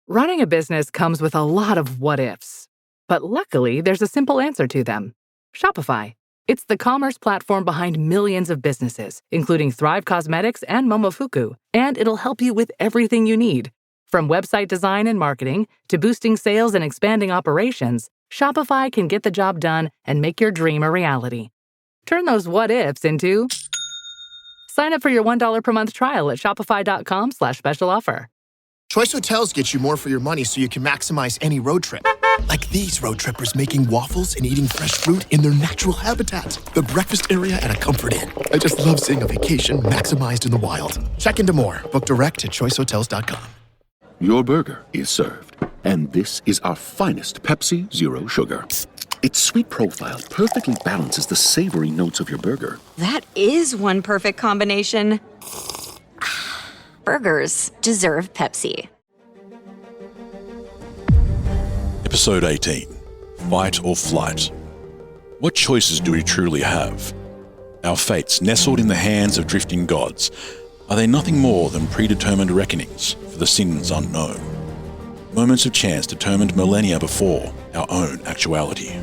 Running a business comes with a lot of what-ifs. But luckily, there's a simple answer to them. Shopify. It's the commerce platform behind millions of businesses, including Thrive Cosmetics and Momofuku, and it'll help you with everything you need. From website design and marketing to boosting sales and expanding operations, Shopify can get the job done and make your dream a reality. Turn those what-ifs into... Sign up for your $1 per month trial at shopify.com/special offer. Choice Hotels gets you more for your money so you can maximize any road trip. Like these road trippers making waffles and eating fresh fruit in their natural habitat. The breakfast area at a Comfort Inn. I just love seeing a vacation maximized in the wild. Check into more. Book direct at choicehotels.com. Your burger is served. And this is our finest Pepsi Zero Sugar. Its sweet profile perfectly balances the savory notes of your burger. That is one perfect combination. Burgers deserve Pepsi. Episode 18. Fight or Flight. What choices do we truly have? Our fates nestled in the hands of drifting gods. Are they nothing more than predetermined reckonings for the sins unknown? Moments of chance determined millennia before our own actuality.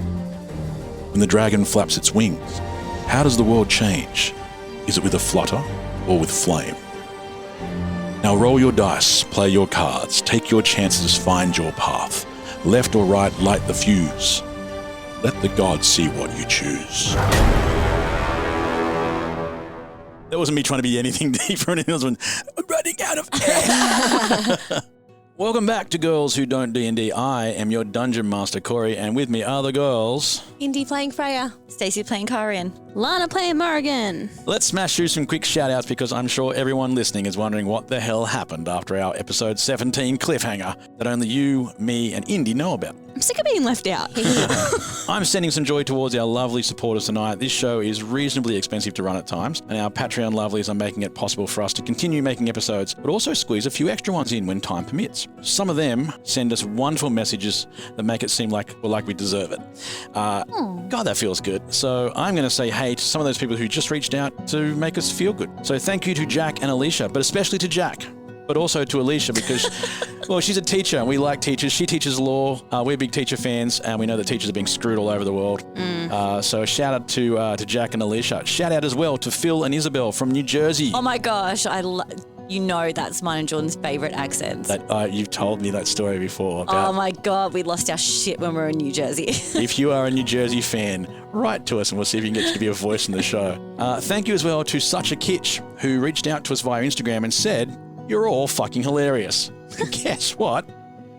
When the dragon flaps its wings, how does the world change? Is it with a flutter or with flame? Now roll your dice, play your cards, take your chances, find your path. Left or right, light the fuse. Let the gods see what you choose. That wasn't me trying to be anything deeper. It was I'm running out of air. Welcome back to Girls Who Don't D&D. I am your Dungeon Master, Cory, and with me are the girls. Indy playing Freya. Stacey playing Kaa'Riin. Lana playing Morrigan. Let's smash through some quick shout-outs because I'm sure everyone listening is wondering what the hell happened after our episode 17 cliffhanger that only you, me, and Indy know about. I'm sick of being left out. I'm sending some joy towards our lovely supporters tonight. This show is reasonably expensive to run at times, and our Patreon lovelies are making it possible for us to continue making episodes, but also squeeze a few extra ones in when time permits. Some of them send us wonderful messages that make it seem like we deserve it. God, that feels good. So I'm going to say hey to some of those people who just reached out to make us feel good. So thank you to Jack and Alicia, but especially to Jack. But also to Alicia because, well, she's a teacher and we like teachers. She teaches law. We're big teacher fans and we know that teachers are being screwed all over the world. So a shout out to Jack and Alicia. Shout out as well to Phil and Isabel from New Jersey. Oh my gosh, you know that's mine and Jordan's favourite accents. You've told me that story before. Oh my God, we lost our shit when we were in New Jersey. If you are a New Jersey fan, write to us and we'll see if we can get you to be a voice in the show. Thank you as well to Such a Kitsch who reached out to us via Instagram and said, "You're all fucking hilarious." Guess what?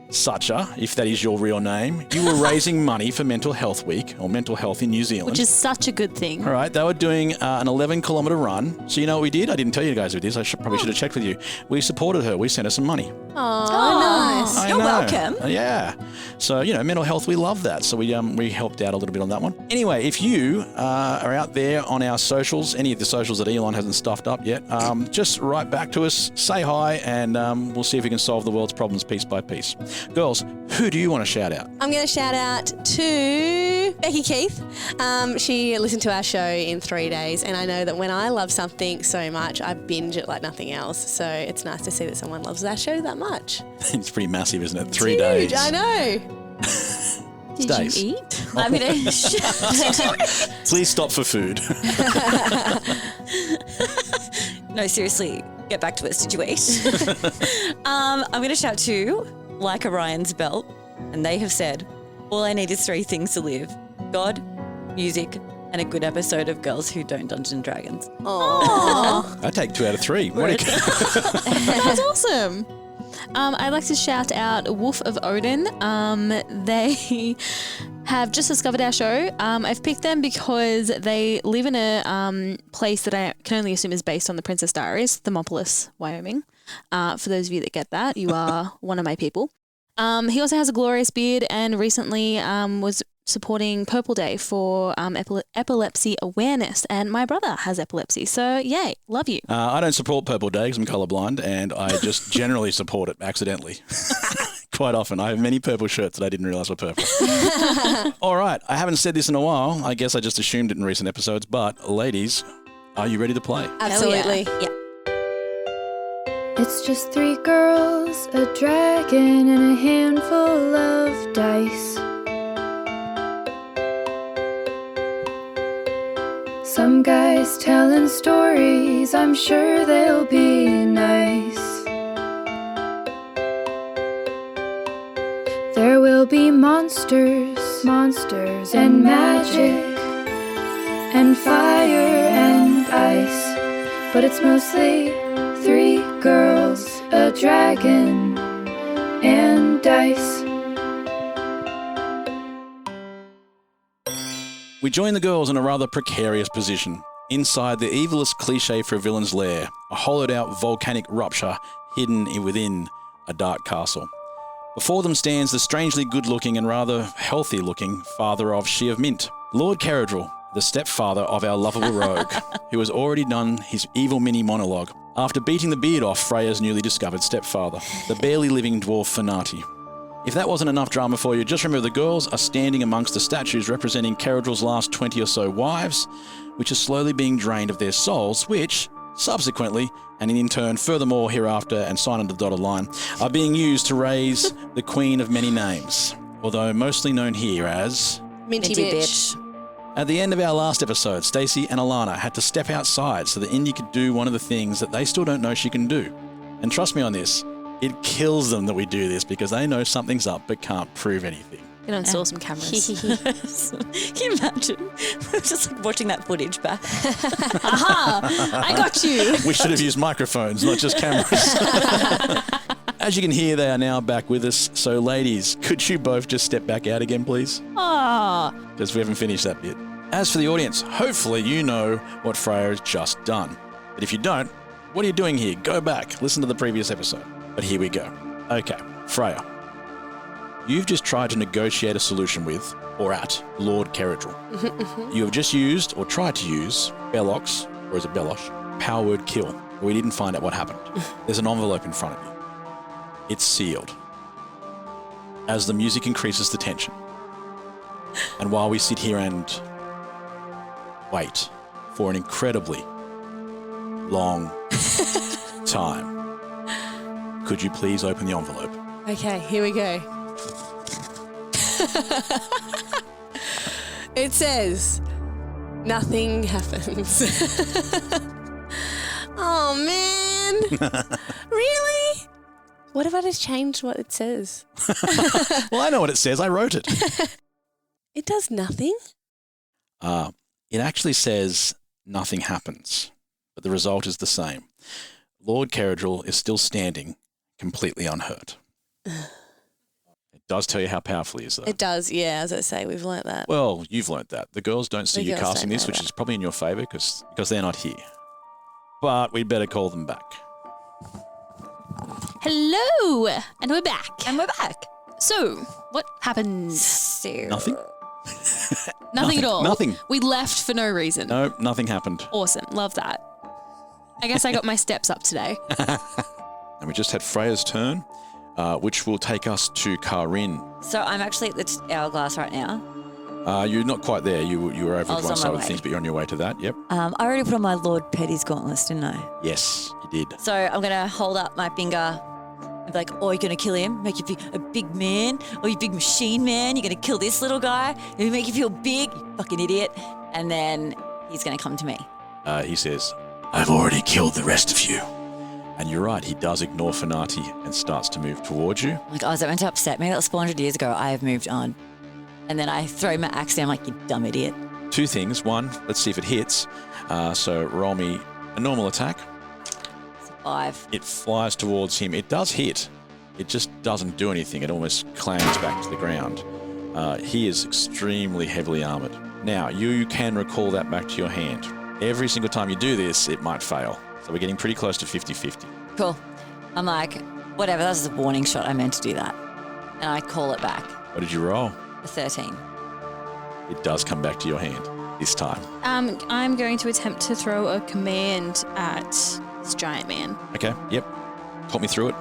Sucha, if that is your real name, you were raising money for Mental Health Week, or Mental Health in New Zealand. Which is such a good thing. All right, they were doing an 11-kilometre run. So you know what we did? I didn't tell you guys we did. I probably should have checked with you. We supported her. We sent her some money. Oh, nice. You're welcome. Yeah. So, mental health, we love that. So we helped out a little bit on that one. Anyway, if you are out there on our socials, any of the socials that Elon hasn't stuffed up yet, just write back to us, say hi, and we'll see if we can solve the world's problems piece by piece. Girls, who do you want to shout out? I'm going to shout out to Becky Keith. She listened to our show in 3 days, and I know that when I love something so much, I binge it like nothing else. So it's nice to see that someone loves our show that much. It's pretty massive, isn't it? It's 3 huge, days. I know. Did you eat? I'm going to... Please stop for food. No, seriously, get back to us. Did you eat? I'm going to shout to Like Orion's Belt, and they have said, all I need is 3 things to live: God, music, and a good episode of Girls Who Don't Dungeons & Dragons. Aww. I take 2 out of 3. That's awesome. I'd like to shout out Wolf of Odin. They have just discovered our show. I've picked them because they live in a place that I can only assume is based on the Princess Diaries, Thermopolis, Wyoming. For those of you that get that, you are one of my people. He also has a glorious beard and recently was supporting Purple Day for epilepsy awareness, and my brother has epilepsy, so yay, love you. I don't support Purple Day because I'm colourblind, and I just generally support it accidentally. Quite often. I have many purple shirts that I didn't realise were purple. All right, I haven't said this in a while. I guess I just assumed it in recent episodes, but ladies, are you ready to play? Absolutely. Yeah. It's just 3 girls, a dragon, and a handful of dice. Some guys telling stories, I'm sure they'll be nice. There will be monsters, and magic, and fire and ice. But it's mostly 3 girls, a dragon, and dice. We join the girls in a rather precarious position. Inside the evilest cliche for a villain's lair, a hollowed-out volcanic rupture hidden within a dark castle. Before them stands the strangely good-looking and rather healthy-looking father of She of Mint, Lord Caradril, the stepfather of our lovable rogue, who has already done his evil mini monologue after beating the beard off Freya's newly discovered stepfather, the barely living dwarf Fanati. If that wasn't enough drama for you, just remember the girls are standing amongst the statues representing Caradril's last 20 or so wives, which are slowly being drained of their souls, which, subsequently, and in turn furthermore hereafter and sign on the dotted line, are being used to raise the Queen of Many Names, although mostly known here as... Minty bitch. At the end of our last episode, Stacey and Alana had to step outside so that Indy could do one of the things that they still don't know she can do. And trust me on this, it kills them that we do this because they know something's up but can't prove anything. Can install some cameras. Can you imagine? We're just like watching that footage back. Aha! I got you. We should have used microphones, not just cameras. As you can hear, they are now back with us. So, ladies, could you both just step back out again, please? Ah. Because we haven't finished that bit. As for the audience, hopefully you know what Freya has just done. But if you don't, what are you doing here? Go back, listen to the previous episode. But here we go. Okay, Freya. You've just tried to negotiate a solution with, or at, Lord Caradril. You have just used, or tried to use, Bellox, or is it Belosh, power word kill. But we didn't find out what happened. There's an envelope in front of you. It's sealed. As the music increases the tension. And while we sit here and wait for an incredibly long time, could you please open the envelope? Okay, here we go. It says, nothing happens. Oh, man. Really? What if I just changed what it says? Well, I know what it says. I wrote it. It does nothing? It actually says nothing happens, but the result is the same. Lord Caradril is still standing, completely unhurt. It does tell you how powerful he is, though. It does, yeah, as I say, we've learnt that. Well, you've learnt that. The girls don't see The you girls casting don't this, know which that. is probably in your favour because they're not here. But we'd better call them back. Hello, and we're back. And we're back. So, what happened? So, Nothing? Nothing at all. Nothing. We left for no reason. No, nothing happened. Awesome. Love that. I guess I got my steps up today. And we just had Freya's turn, which will take us to Kaa'Riin. So I'm actually at the hourglass right now. You're not quite there. You were over I to was one on side my of way. things, but you're on your way to that. Yep. I already put on my Lord Petty's gauntlets, didn't I? Yes, you did. So I'm going to hold up my finger and be like, oh, you're going to kill him? Make you feel a big man? Oh, you big machine man? You're going to kill this little guy? He'll make you feel big? You fucking idiot. And then he's going to come to me. He says, I've already killed the rest of you. And you're right, he does ignore Fanati and starts to move towards you. I'm like, oh, is that meant to upset me? That was 400 years ago. I have moved on. And then I throw my axe down like, you dumb idiot. Two things. One, let's see if it hits. So roll me a normal attack. It's a 5. It flies towards him. It does hit. It just doesn't do anything. It almost clams back to the ground. He is extremely heavily armoured. Now, you can recall that back to your hand. Every single time you do this, it might fail. So we're getting pretty close to 50-50. Cool. I'm like, whatever, that was a warning shot. I meant to do that. And I call it back. What did you roll? A 13. It does come back to your hand this time. I'm going to attempt to throw a command at this giant man. Okay, yep. Talk me through it.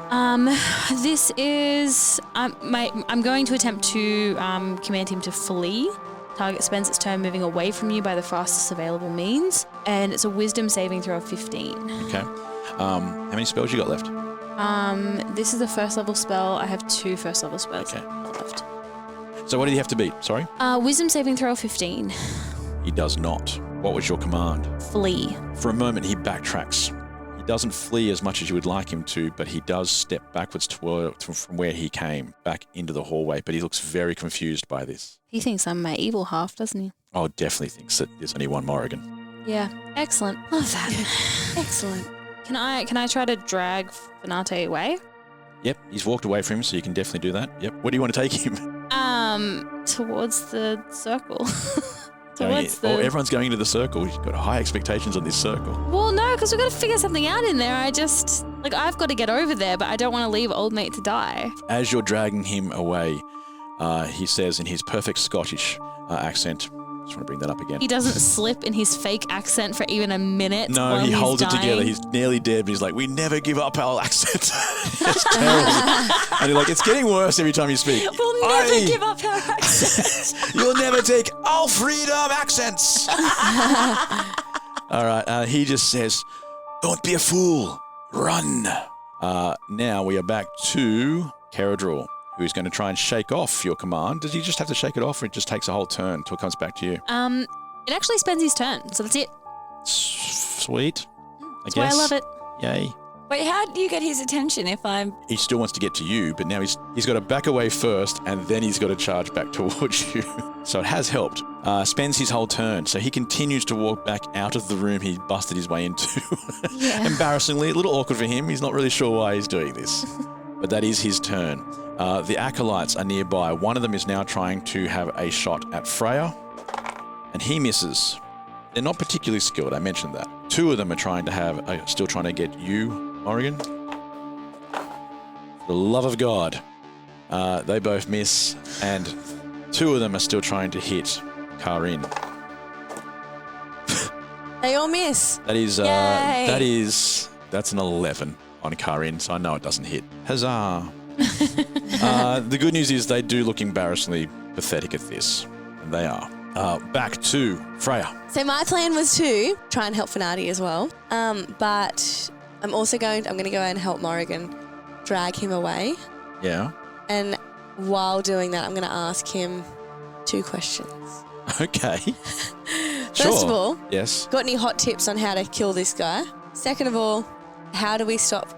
This is I'm going to attempt to command him to flee. Target spends its turn moving away from you by the fastest available means, and it's a wisdom saving throw of 15. Okay. How many spells you got left? This is the first level spell. I have 2 first level spells Okay. left. So what did he have to beat? Sorry? Wisdom saving throw of 15. He does not. What was your command? Flee. For a moment, he backtracks. He doesn't flee as much as you would like him to, but he does step backwards from where he came, back into the hallway, but he looks very confused by this. He thinks I'm my evil half, doesn't he? Oh, definitely thinks that there's only one Morrigan. Yeah. Excellent. Love that. Excellent. Can I try to drag Fenate away? Yep, he's walked away from him, so you can definitely do that. Yep. Where do you want to take him? Towards the circle. Everyone's going into the circle. You've got high expectations on this circle. Well, no, because we've got to figure something out in there. I've got to get over there, but I don't want to leave old mate to die. As you're dragging him away, he says in his perfect Scottish accent, just want to bring that up again. He doesn't slip in his fake accent for even a minute. No, while he he's holds dying. it together. He's nearly dead, but he's like, we never give up our accent. It's terrible. And you're like, it's getting worse every time you speak. We'll never give up our accents. You'll never take all freedom accents. All right, he just says, don't be a fool. Run. Now we are back to Kaa'Riin, who's going to try and shake off your command. Does he just have to shake it off, or it just takes a whole turn until it comes back to you? It actually spends his turn, so that's it. Sweet. That's why I love it. Yay. Wait, how do you get his attention if I'm... He still wants to get to you, but now he's got to back away first, and then he's got to charge back towards you. So it has helped. Spends his whole turn, so he continues to walk back out of the room he busted his way into. Yeah. Embarrassingly, a little awkward for him. He's not really sure why he's doing this. But that is his turn. The acolytes are nearby. One of them is now trying to have a shot at Freya, and he misses. They're not particularly skilled, I mentioned that. 2 of them are still trying to get you, Morrigan. For the love of God. They both miss, and 2 of them are still trying to hit Kaa'Riin. They all miss. That's an 11 on Kaa'Riin, so I know it doesn't hit. Huzzah. The good news is they do look embarrassingly pathetic at this, and they are. Back to Freya. So my plan was to try and help Fenate as well. But I'm going to go and help Morrigan drag him away. Yeah. And while doing that, I'm going to ask him 2 questions. Okay. First of all, yes. Got any hot tips on how to kill this guy? Second of all, how do we stop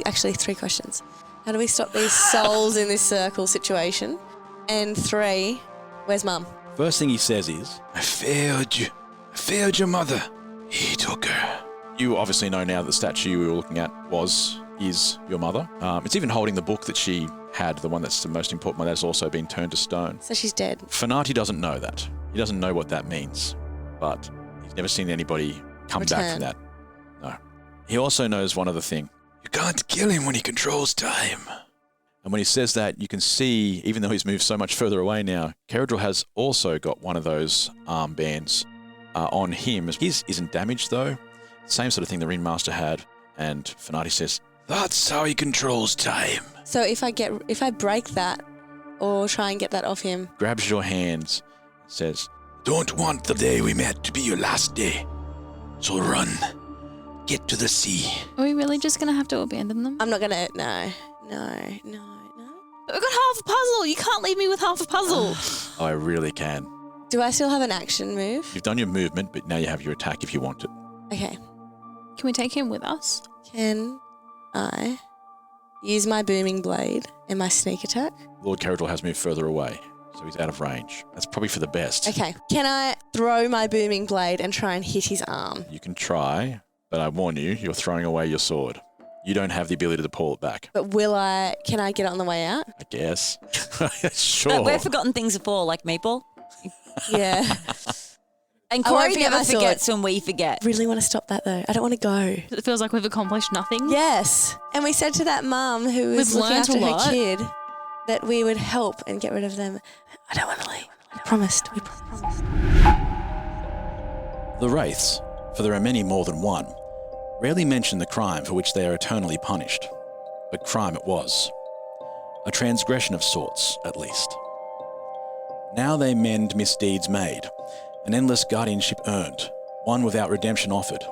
actually 3 questions. How do we stop these souls in this circle situation? And 3, where's Mum? First thing he says is, I failed you. I failed your mother. He took her. You obviously know now that the statue you were looking at is your mother. It's even holding the book that she had, the one that's the most important one that's also been turned to stone. So she's dead. Fenate doesn't know that. He doesn't know what that means, but he's never seen anybody come back from that. No. He also knows one other thing. You can't kill him when he controls time. And when he says that, you can see, even though he's moved so much further away now, Kaa'Riin has also got one of those armbands on him. His isn't damaged, though. Same sort of thing the Ringmaster had. And Fenate says, that's how he controls time. So if I break that or try and get that off him. Grabs your hands, says, don't want the day we met to be your last day. So run. Get to the sea. Are we really just going to have to abandon them? I'm not going to, no. We've got half a puzzle. You can't leave me with half a puzzle. Oh, I really can. Do I still have an action move? You've done your movement, but now you have your attack if you want it. Okay. Can we take him with us? Can I use my booming blade and my sneak attack? Lord Kaa'Riin has moved further away, so he's out of range. That's probably for the best. Okay. Can I throw my booming blade and try and hit his arm? You can try, but I warn you, you're throwing away your sword. You don't have the ability to pull it back. But can I get it on the way out? I guess. Sure. But we've forgotten things before, like Meeple. Yeah. And I won't Cory forget never my sword. forgets when we forget. Really want to stop that though. I don't want to go. It feels like we've accomplished nothing. Yes. And we said to that mum who was We've looking learnt after a lot. her kid that we would help and get rid of them. I don't want to leave. I promised. We promised. The Wraiths, for there are many more than one, rarely mention the crime for which they are eternally punished. But crime it was. A transgression of sorts, at least. Now they mend misdeeds made, an endless guardianship earned, one without redemption offered.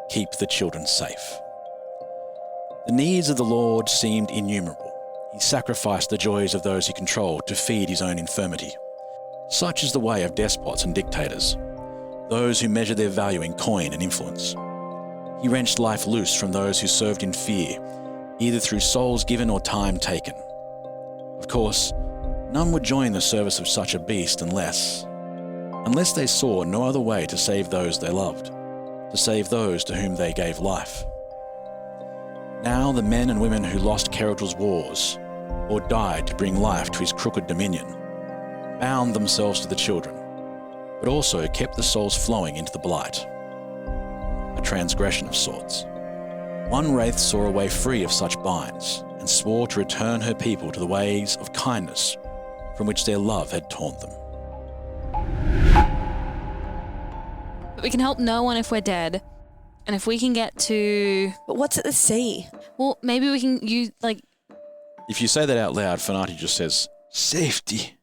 Keep the children safe. The needs of the Lord seemed innumerable. He sacrificed the joys of those he controlled to feed his own infirmity. Such is the way of despots and dictators, those who measure their value in coin and influence. He wrenched life loose from those who served in fear, either through souls given or time taken. Of course, none would join the service of such a beast unless they saw no other way to save those they loved, to save those to whom they gave life. Now the men and women who lost Keratil's wars, or died to bring life to his crooked dominion, bound themselves to the children, but also kept the souls flowing into the blight. A transgression of sorts. One wraith saw a way free of such binds, and swore to return her people to the ways of kindness from which their love had torn them. But we can help no one if we're dead. And if we can get to... But what's at the sea? Well, maybe we can use, like... If you say that out loud, Fanati just says, safety.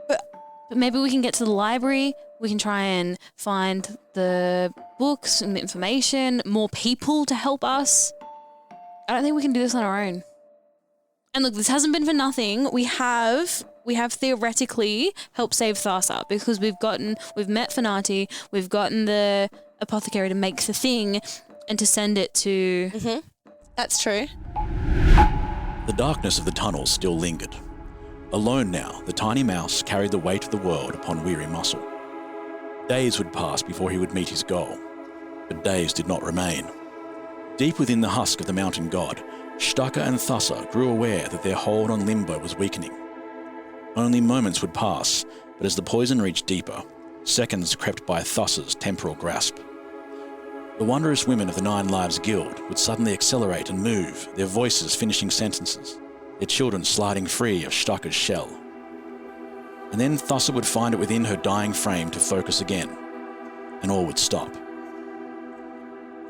But maybe we can get to the library. We can try and find the books and the information, more people to help us. I don't think we can do this on our own. And look, this hasn't been for nothing. We have theoretically helped save Thassa because we've met Fanati, we've gotten the apothecary to make the thing and to send it to... Mm-hmm. That's true. The darkness of the tunnels still lingered. Alone now, the tiny mouse carried the weight of the world upon weary muscle. Days would pass before he would meet his goal, but days did not remain. Deep within the husk of the mountain god, Stacey and Thassa grew aware that their hold on Limbo was weakening. Only moments would pass, but as the poison reached deeper, seconds crept by Thassa's temporal grasp. The wondrous women of the Nine Lives Guild would suddenly accelerate and move, their voices finishing sentences, their children sliding free of Stacey's shell. And then Thassa would find it within her dying frame to focus again, and all would stop.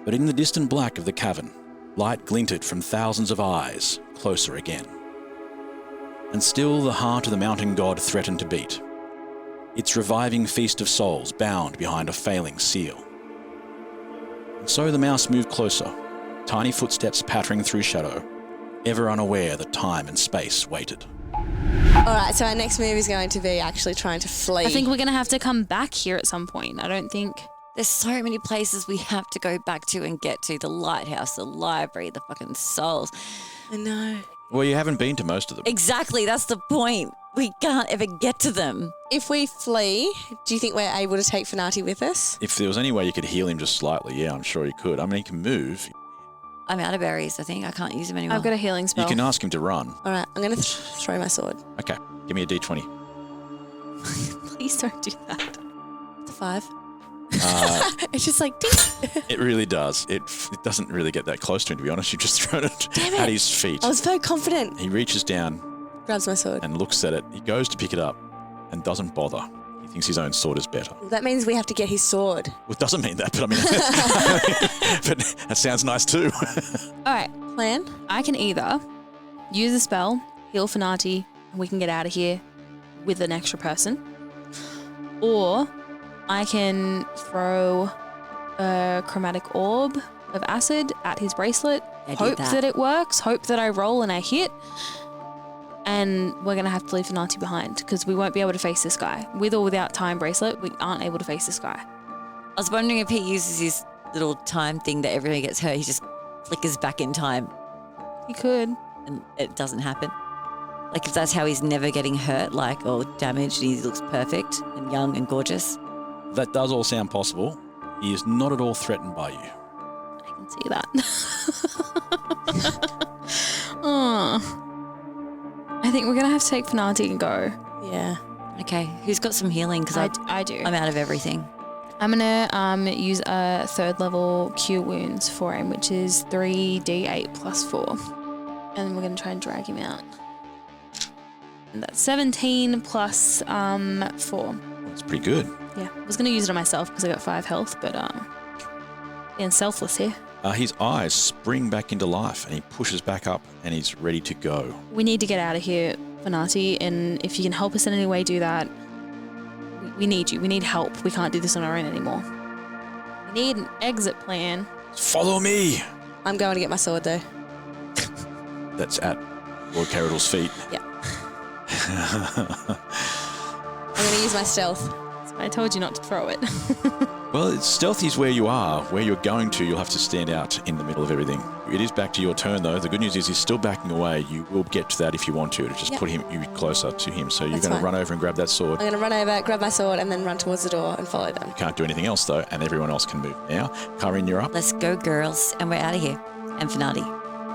But in the distant black of the cavern, light glinted from thousands of eyes, closer again. And still the heart of the mountain god threatened to beat, its reviving feast of souls bound behind a failing seal. And so the mouse moved closer, tiny footsteps pattering through shadow, ever unaware that time and space waited. Alright, so our next move is going to be actually trying to flee. I think we're going to have to come back here at some point. I don't think... There's so many places we have to go back to and get to. The lighthouse, the library, the fucking souls. I know. Well, you haven't been to most of them. Exactly, that's the point. We can't ever get to them. If we flee, do you think we're able to take Fanati with us? If there was any way you could heal him just slightly, yeah, I'm sure you could. I mean, he can move. I'm out of berries, I think. I can't use them anymore. I've got a healing spell. You can ask him to run. Alright, I'm going to throw my sword. Okay, give me a d20. Please don't do that. It's a 5. It's just like, ding. It really does. It doesn't really get that close to him, to be honest. You've just thrown it at his feet. I was very confident. He reaches down, Grabs my sword. and looks at it. He goes to pick it up and doesn't bother. He thinks his own sword is better. Well, that means we have to get his sword. Well, it doesn't mean that, but I mean, but that sounds nice too. All right. Plan? I can either use a spell, heal Fanati, and we can get out of here with an extra person. Or I can throw a chromatic orb of acid at his bracelet, hope that it works, hope that I roll and I hit, and we're going to have to leave Fanati behind because we won't be able to face this guy. With or without time bracelet, we aren't able to face this guy. I was wondering if he uses his little time thing that everyone gets hurt, he just flickers back in time. He could. And it doesn't happen. Like if that's how he's never getting hurt, like, or damaged, and he looks perfect and young and gorgeous. That does all sound possible. He is not at all threatened by you. I can see that. Oh. I think we're going to have to take Fanati and go. Yeah. Okay, who's got some healing? Because I do. I'm out of everything. I'm going to use a 3rd level Cure Wounds for him, which is 3d8 plus 4. And we're going to try and drag him out. And that's 17 plus 4. That's pretty good. Yeah, I was going to use it on myself because I got 5 health, but being selfless here. His eyes spring back into life and he pushes back up and he's ready to go. We need to get out of here, Fanati, and if you can help us in any way do that, we need you. We need help. We can't do this on our own anymore. We need an exit plan. Follow me. I'm going to get my sword though. that's at Lord Carador's feet. Yeah. I'm going to use my stealth. I told you not to throw it. Well, stealthy is where you are. Where you're going to, you'll have to stand out in the middle of everything. It is back to your turn, though. The good news is he's still backing away. You will get to that if you want to just put you closer to him. So you're going to run over and grab that sword. I'm going to run over, grab my sword, and then run towards the door and follow them. You can't do anything else, though, and everyone else can move now. Kaa'Riin, you're up. Let's go, girls. And we're out of here. And Finati.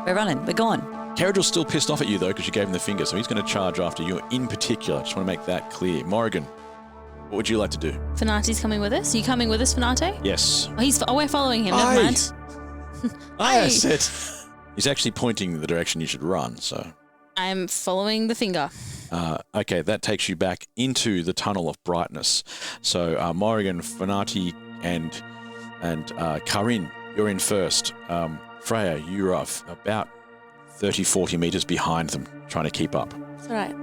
We're running. We're gone. Carador's still pissed off at you, though, because you gave him the finger, so he's going to charge after you in particular. Just want to make that clear. Morrigan, what would you like to do? Finati's coming with us. Are you coming with us, Finati? Yes. Oh, we're following him. Never mind. I said... He's actually pointing the direction you should run, so... I'm following the finger. Okay, that takes you back into the tunnel of brightness. So Morrigan, Finati, and Kaa'Riin, you're in first. Freya, you're off about 30, 40 metres behind them, trying to keep up. It's all right.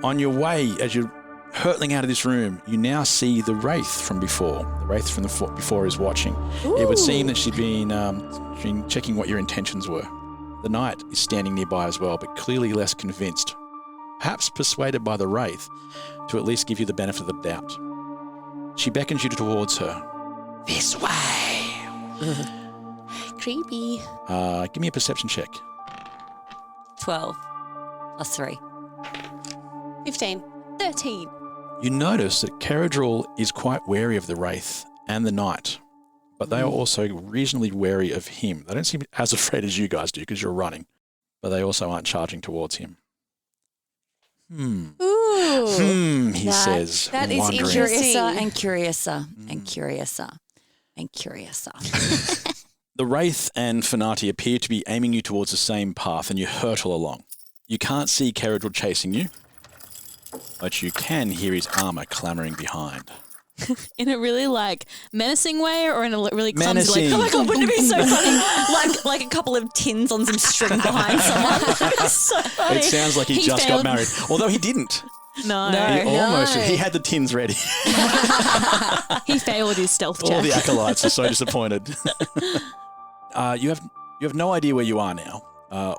On your way, as you're hurtling out of this room, you now see the Wraith from before. The Wraith from before is watching. Ooh. It would seem that she'd been checking what your intentions were. The Knight is standing nearby as well, but clearly less convinced. Perhaps persuaded by the Wraith to at least give you the benefit of the doubt. She beckons you towards her. This way! Creepy. Give me a perception check. 12 plus 3. 15. 13. You notice that Carador is quite wary of the Wraith and the Knight, but they are also reasonably wary of him. They don't seem as afraid as you guys do because you're running, but they also aren't charging towards him. Ooh. He says, that is wondering. interesting. Curiouser and curiouser. The Wraith and Finati appear to be aiming you towards the same path, and you hurtle along. You can't see Carador chasing you, but you can hear his armour clamouring behind. In a really menacing way, or in a really clumsy Menacing. Oh my God, wouldn't it be so funny? like a couple of tins on some string behind someone. It's so funny. It sounds like he just failed. got married, although he didn't. No. He almost. He had the tins ready. He failed his stealth check. All the acolytes are so disappointed. You have no idea where you are now.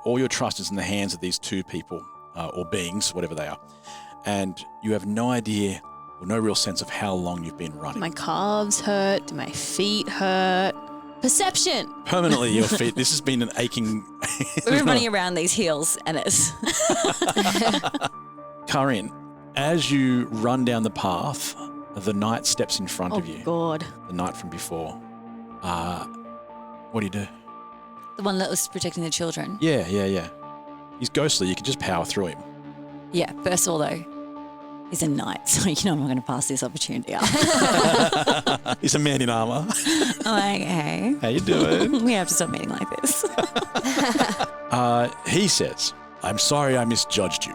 All your trust is in the hands of these two people, or beings, whatever they are. And you have no idea or no real sense of how long you've been running. My calves hurt. Do my feet hurt? Perception. Permanently, your feet. This has been an aching... We've been running around these hills and it's... Kaa'Riin, as you run down the path, the Knight steps in front of you. Oh, God. The Knight from before. What do you do? The one that was protecting the children. Yeah. He's ghostly. You can just power through him. Yeah, first of all though, he's a knight, so I'm not going to pass this opportunity up. He's a man in armour. I'm like, hey. How you doing? We have to stop meeting like this. He says, I'm sorry I misjudged you.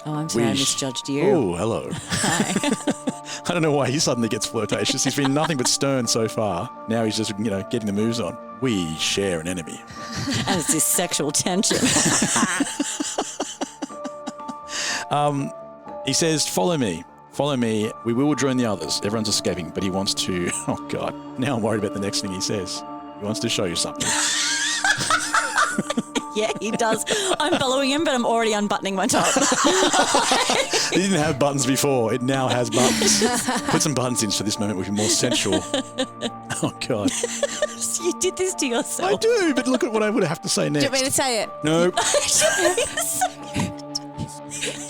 Oh, I'm sorry I misjudged you. Oh, hello. Hi. I don't know why he suddenly gets flirtatious. He's been nothing but stern so far. Now he's just, getting the moves on. We share an enemy. And it's this sexual tension. He says, follow me. Follow me. We will join the others. Everyone's escaping, but he wants to... Oh, God. Now I'm worried about the next thing he says. He wants to show you something. Yeah, he does. I'm following him, but I'm already unbuttoning my top. It didn't have buttons before. It now has buttons. Put some buttons in so this moment will be more sensual. Oh, God. You did this to yourself. I do, but look at what I would have to say next. Do you want me to say it? No.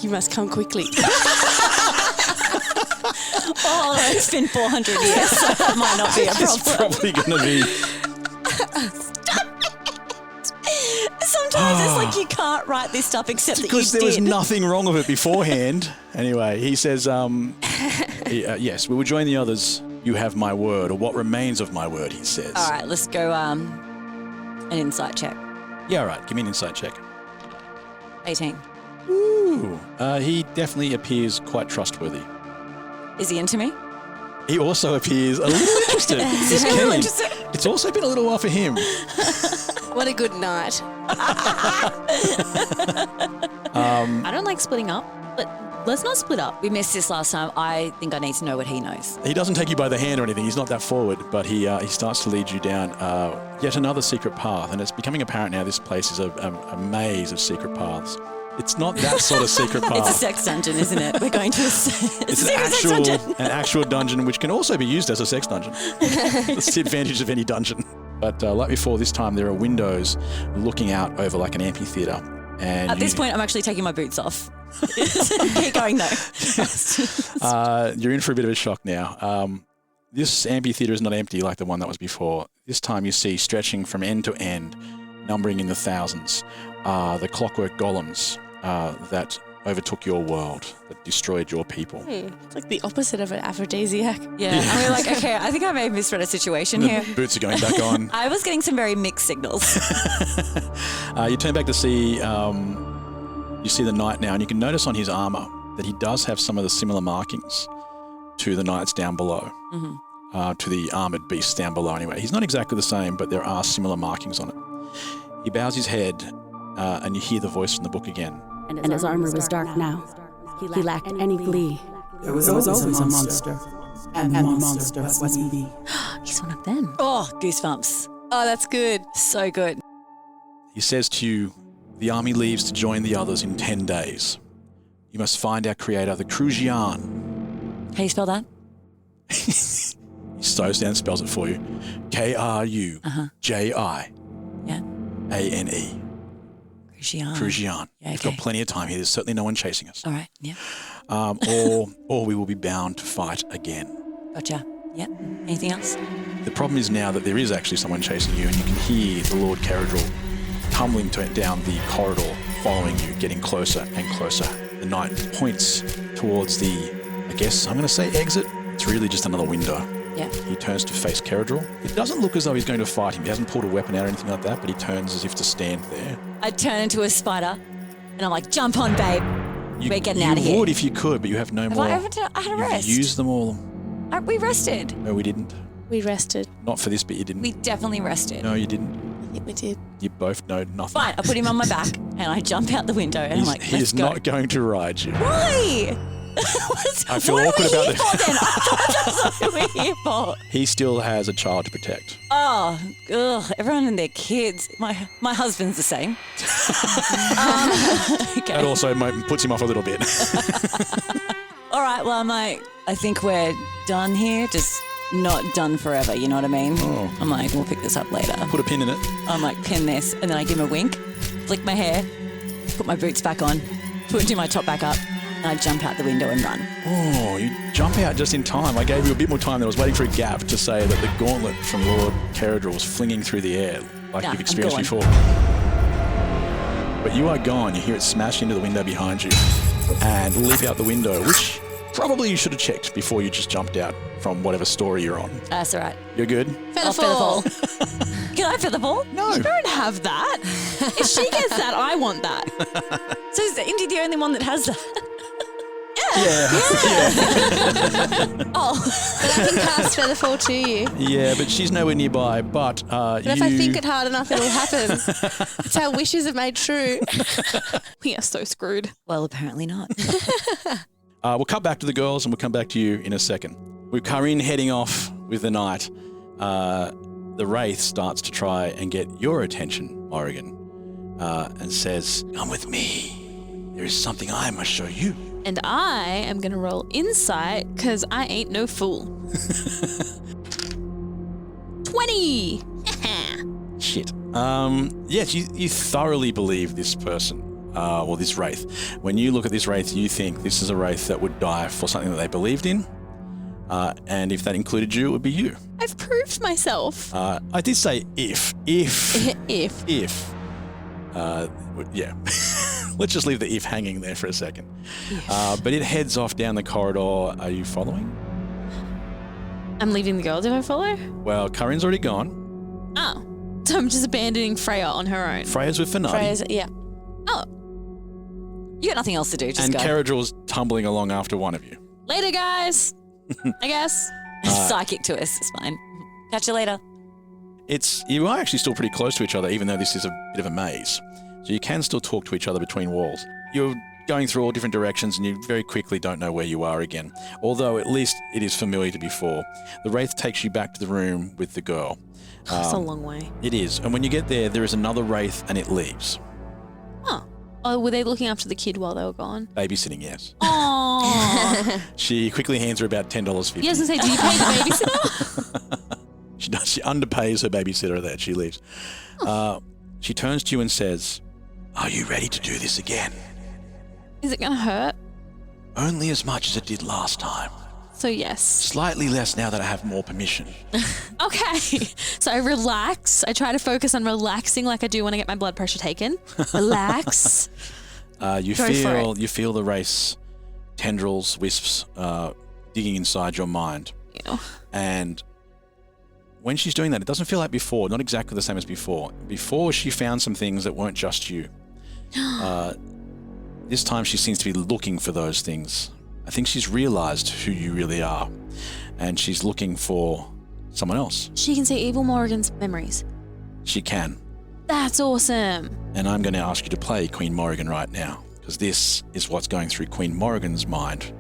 You must come quickly. Oh, it's been 400 years, so that might not be a problem. It's probably going to be... Sometimes it's like you can't write this stuff except that you did. Because there was nothing wrong with it beforehand. Anyway, he says, yes, we will join the others. You have my word, or what remains of my word, he says. All right, let's go an insight check. Yeah, all right. Give me an insight check. 18. Ooh. He definitely appears quite trustworthy. Is he into me? He also appears a little interested. He's keen. It's also been a little while for him. What a good night. I don't like splitting up, but let's not split up. We missed this last time. I think I need to know what he knows. He doesn't take you by the hand or anything. He's not that forward, but he starts to lead you down yet another secret path. And it's becoming apparent now this place is a maze of secret paths. It's not that sort of secret path. It's a sex dungeon, isn't it? We're going to an actual dungeon, which can also be used as a sex dungeon. That's the advantage of any dungeon. But like before, this time there are windows looking out over like an amphitheatre. And at this point, I'm actually taking my boots off. Keep going though. You're in for a bit of a shock now. This amphitheatre is not empty like the one that was before. This time you see stretching from end to end, numbering in the thousands, the clockwork golems that overtook your world, that destroyed your people. It's like the opposite of an aphrodisiac. Yeah. And we're like, okay, I think I may have misread a situation here. Boots are going back on. I was getting some very mixed signals. You turn back to see, you see the knight now, and you can notice on his armour that he does have some of the similar markings to the knights down below, to the armoured beasts down below anyway. He's not exactly the same, but there are similar markings on it. He bows his head, and you hear the voice from the book again. And his armor was dark now. He lacked any glee. There was always a monster, and the monster was me. He's one of them. Oh, goosebumps. Oh, that's good. So good. He says to you, the army leaves to join the others in 10 days. You must find our creator, the Kaa'Riin. How do you spell that? He slows down and spells it for you. Kaa'Riin. Yeah. A-N-E. Kaa'Riin. Yeah, We've got plenty of time here. There's certainly no one chasing us. All right. Yeah. Or we will be bound to fight again. Gotcha. Yeah. Anything else? The problem is now that there is actually someone chasing you, and you can hear the Lord Caradril tumbling down the corridor, following you, getting closer and closer. The knight points towards the, I guess I'm going to say exit. It's really just another window. Yeah. He turns to face Caradril. It doesn't look as though he's going to fight him. He hasn't pulled a weapon out or anything like that, but he turns as if to stand there. I turn into a spider, and I'm like, jump on, babe. We're getting out of here. You would if you could, but you have no more. I had a rest. You used them all. We rested. No, we didn't. We rested. Not for this bit, you didn't. We definitely rested. No, you didn't. I think we did. You both know nothing. Fine, I put him on my back, and I jump out the window, and I'm like, He is not going to ride you. Why? I feel awkward about this. Then? I thought that's what we were here for. He still has a child to protect. Oh, ugh, everyone and their kids. My husband's the same. Okay. That also puts him off a little bit. All right, well, I'm like, I think we're done here. Just not done forever, you know what I mean? Oh. I'm like, we'll pick this up later. Put a pin in it. I'm like, pin this, and then I give him a wink, flick my hair, put my boots back on, do my top back up, and I jump out the window and run. Oh, you jump out just in time. I gave you a bit more time. I was waiting for a gap to say that the gauntlet from Lord Caradril was flinging through the air like you've experienced before. But you are gone. You hear it smash into the window behind you and leap out the window, which probably you should have checked before you just jumped out from whatever story you're on. That's all right. You're good? Featherfall. Can I featherfall? No. You don't have that. If she gets that, I want that. So is Indy the only one that has that? Yeah. Oh. But I can cast Featherfall to you. Yeah, but she's nowhere nearby. But if I think it hard enough, it'll happen. It's how wishes are made true. We are so screwed. Well, apparently not. We'll cut back to the girls and we'll come back to you in a second. With Kaa'Riin heading off with the knight, the Wraith starts to try and get your attention, Morrigan, and says, "Come with me. There is something I must show you." And I am going to roll insight because I ain't no fool. 20! Shit. Yes, you thoroughly believe this person, or this Wraith. When you look at this Wraith, you think this is a Wraith that would die for something that they believed in. And if that included you, it would be you. I've proved myself. I did say if. Yeah. Let's just leave the if hanging there for a second. But it heads off down the corridor. Are you following? I'm leaving the girls if I follow? Well, Kaa'Riin's already gone. Oh. So I'm just abandoning Freya on her own. Freya's with Finati. Yeah. Oh. You got nothing else to do, just and go. And Caradril's tumbling along after one of you. Later, guys. I guess. Psychic to us. It's fine. Catch you later. You are actually still pretty close to each other, even though this is a bit of a maze. So you can still talk to each other between walls. you're going through all different directions and you very quickly don't know where you are again. Although at least it is familiar to before. The Wraith takes you back to the room with the girl. It's a long way. It is. And when you get there is another Wraith and it leaves. Oh, were they looking after the kid while they were gone? Babysitting, yes. Oh. She quickly hands her about $10.50. Yeah, I was going to say, do you pay the babysitter? She does. She underpays her babysitter that she leaves. She turns to you and says, "Are you ready to do this again?" Is it going to hurt? Only as much as it did last time. So yes. Slightly less now that I have more permission. Okay. So I relax. I try to focus on relaxing like I do when I get my blood pressure taken. Relax. You feel the race tendrils, wisps digging inside your mind. Ew. And when she's doing that, it doesn't feel like before, not exactly the same as before. Before, she found some things that weren't just you. This time, she seems to be looking for those things. I think she's realized who you really are, and she's looking for someone else. She can see evil Morrigan's memories. She can. That's awesome. And I'm going to ask you to play Queen Morrigan right now, because this is what's going through Queen Morrigan's mind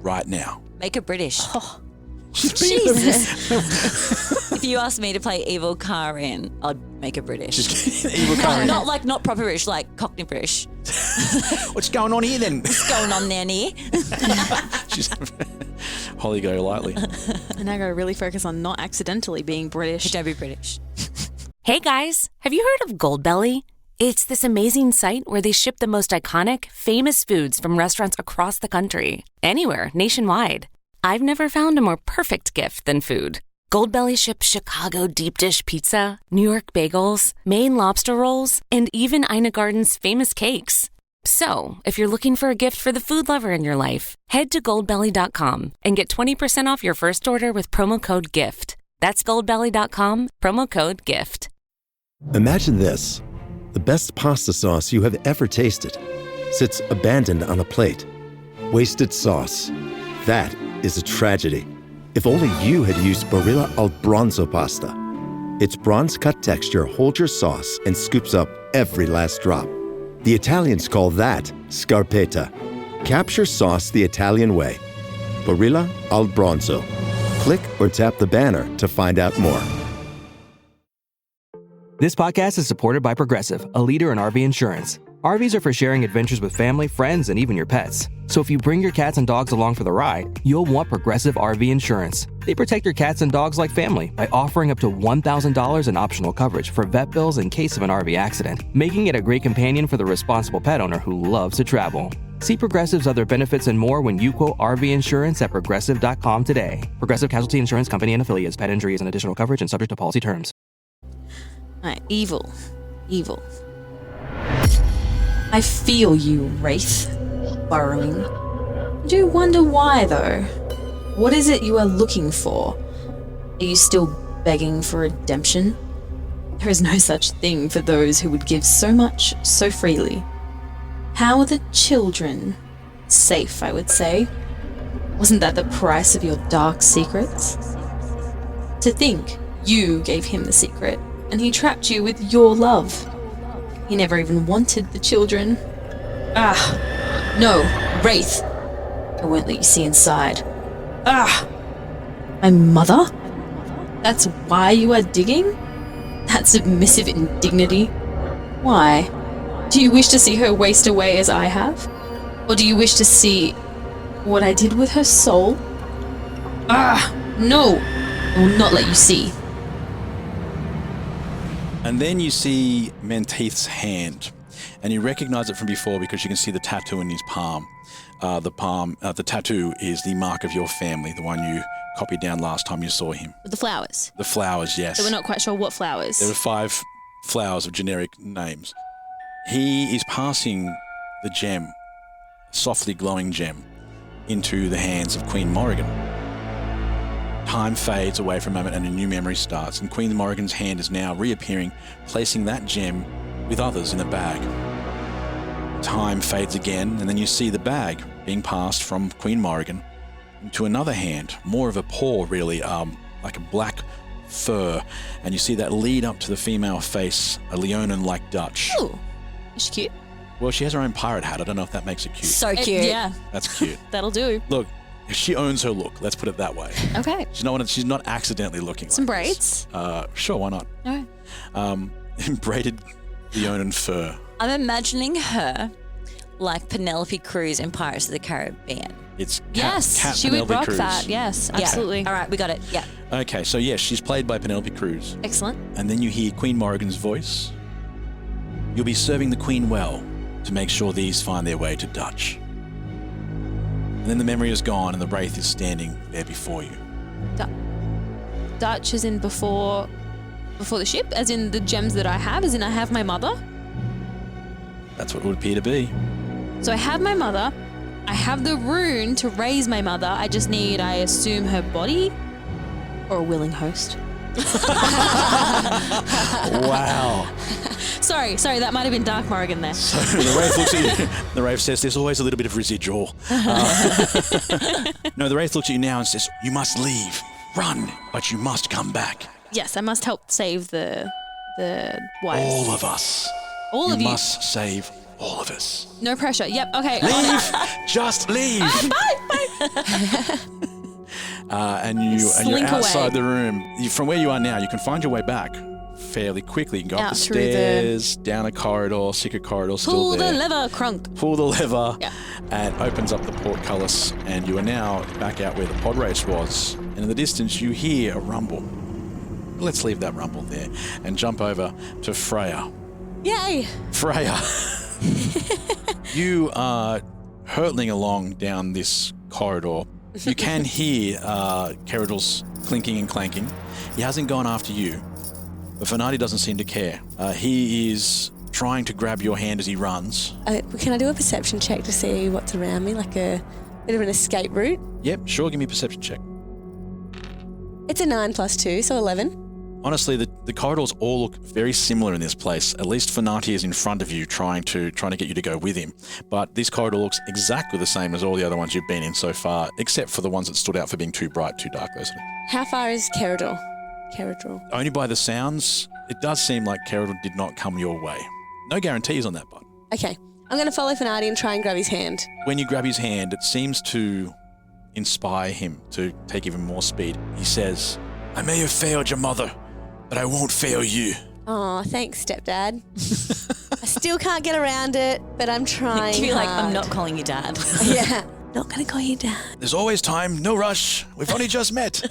right now. Make her British. Oh, Jesus. If you asked me to play evil Kaa'Riin, I'd make her British. Evil Kaa'Riin. Not proper British, like Cockney British. What's going on here then? What's going on there, near? She's Holly go lightly. and I gotta really focus on not accidentally being British. Don't be British. Hey guys, have you heard of Goldbelly? It's this amazing site where they ship the most iconic, famous foods from restaurants across the country. Anywhere, nationwide. I've never found a more perfect gift than food. Goldbelly ships Chicago deep dish pizza, New York bagels, Maine lobster rolls, and even Ina Garden's famous cakes. So, if you're looking for a gift for the food lover in your life, head to goldbelly.com and get 20% off your first order with promo code GIFT. That's goldbelly.com, promo code GIFT. Imagine this. The best pasta sauce you have ever tasted sits abandoned on a plate. Wasted sauce. That is a tragedy. If only you had used Barilla al Bronzo pasta. Its bronze-cut texture holds your sauce and scoops up every last drop. The Italians call that scarpetta. Capture sauce the Italian way. Barilla al Bronzo. Click or tap the banner to find out more. This podcast is supported by Progressive, a leader in RV insurance. RVs are for sharing adventures with family, friends, and even your pets. So if you bring your cats and dogs along for the ride, you'll want Progressive RV Insurance. They protect your cats and dogs like family by offering up to $1,000 in optional coverage for vet bills in case of an RV accident, making it a great companion for the responsible pet owner who loves to travel. See Progressive's other benefits and more when you quote RV Insurance at Progressive.com today. Progressive Casualty Insurance Company and Affiliates. Pet injury is an additional coverage and subject to policy terms. Evil. I feel you, Wraith. Burrowing. I do wonder why, though. What is it you are looking for? Are you still begging for redemption? There is no such thing for those who would give so much, so freely. How are the children? Safe, I would say. Wasn't that the price of your dark secrets? To think you gave him the secret, and he trapped you with your love. He never even wanted the children. No, Wraith. I won't let you see inside. My mother? That's why you are digging? That submissive indignity? Why? Do you wish to see her waste away as I have? Or do you wish to see what I did with her soul? No! I will not let you see. And then you see Menteith's hand, and you recognize it from before because you can see the tattoo in his palm. The tattoo is the mark of your family, the one you copied down last time you saw him. With the flowers. The flowers, yes. So we're not quite sure what flowers. There are 5 flowers of generic names. He is passing the gem, softly glowing gem, into the hands of Queen Morrigan. Time fades away for a moment and a new memory starts, and Queen Morrigan's hand is now reappearing, placing that gem with others in a bag. Time fades again, and then you see the bag being passed from Queen Morrigan to another hand, more of a paw really, like a black fur, and you see that lead up to the female face, a Leonin-like Dutch. Ooh, is she cute? Well, she has her own pirate hat. I don't know if that makes it cute. So cute. Yeah, That's cute. that'll do. Look, she owns her look. Let's put it that way. Okay. She's not accidentally looking Some like this. braids? Sure, why not? Okay. Braided Leonin fur. I'm imagining her like Penelope Cruz in Pirates of the Caribbean. It's Yes, she would Penelope rock Cruz. that. Yes, absolutely. All right, we got it. Yeah. Okay, so yes, she's played by Penelope Cruz. Excellent. And then you hear Queen Morrigan's voice. You'll be serving the Queen well to make sure these find their way to Dutch. And then the memory is gone and the wraith is standing there before you. Dutch as in before the ship, as in the gems that I have, as in I have my mother. That's what it would appear to be. So I have my mother. I have the rune to raise my mother. I just need, I assume, her body or a willing host. Wow. Sorry, that might have been Dark Morrigan there. So the wraith looks at you. The wraith says, there's always a little bit of residual. No, the wraith looks at you now and says, you must leave. Run, but you must come back. Yes, I must help save the wives. All of us. All of you. You must save all of us. No pressure. Yep. Okay. Leave. Just leave. Bye. And you're Slink outside away. the room. From where you are now, you can find your way back fairly quickly. You can go up Out the through the- stairs, down a corridor, secret corridor, still Pull there. the lever, Crunk. Pull the lever, Yeah. and opens up the portcullis, and you are now back out where the pod race was. And in the distance, you hear a rumble. Let's leave that rumble there and jump over to Freya. Yay! Freya, you are hurtling along down this corridor. You can hear Caradul's clinking and clanking. He hasn't gone after you, but Fenati doesn't seem to care. He is trying to grab your hand as he runs. Can I do a perception check to see what's around me, like a bit of an escape route? Yep, sure, give me a perception check. It's a 9 + 2, so 11. Honestly, the corridors all look very similar in this place. At least Fenati is in front of you trying to get you to go with him. But this corridor looks exactly the same as all the other ones you've been in so far, except for the ones that stood out for being too bright, too dark, those. How far is Caradul? Only by the sounds, it does seem like Caradul did not come your way. No guarantees on that, but Okay. I'm going to follow Fenati and try and grab his hand. when you grab his hand, it seems to inspire him to take even more speed. He says, I may have failed your mother, but I won't fail you. Oh, thanks, stepdad. I still can't get around it, but I'm trying. You're like, I'm hard. not calling you dad. Yeah. Not going to call you dad. There's always time, no rush. We've only just met.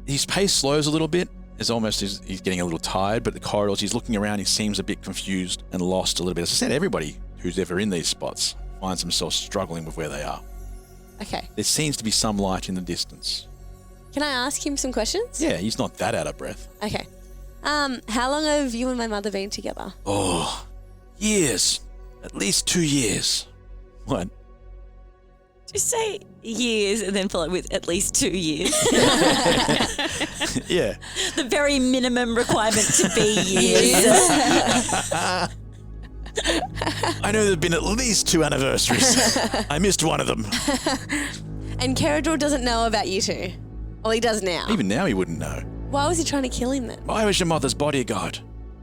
His pace slows a little bit. It's almost he's getting a little tired, but the corridors, he's looking around, he seems a bit confused and lost a little bit. As I said, everybody who's ever in these spots finds themselves struggling with where they are. Okay. There seems to be some light in the distance. Can I ask him some questions? Yeah, he's not that out of breath. Okay. How long have you and my mother been together? Oh, years. At least 2 years. What? Just say years and then follow with at least 2 years. Yeah. The very minimum requirement to be years. I know there have been at least 2 anniversaries. I missed one of them. And Caradul doesn't know about you two. Well, he does now. Even now he wouldn't know. Why was he trying to kill him then? I was your mother's bodyguard.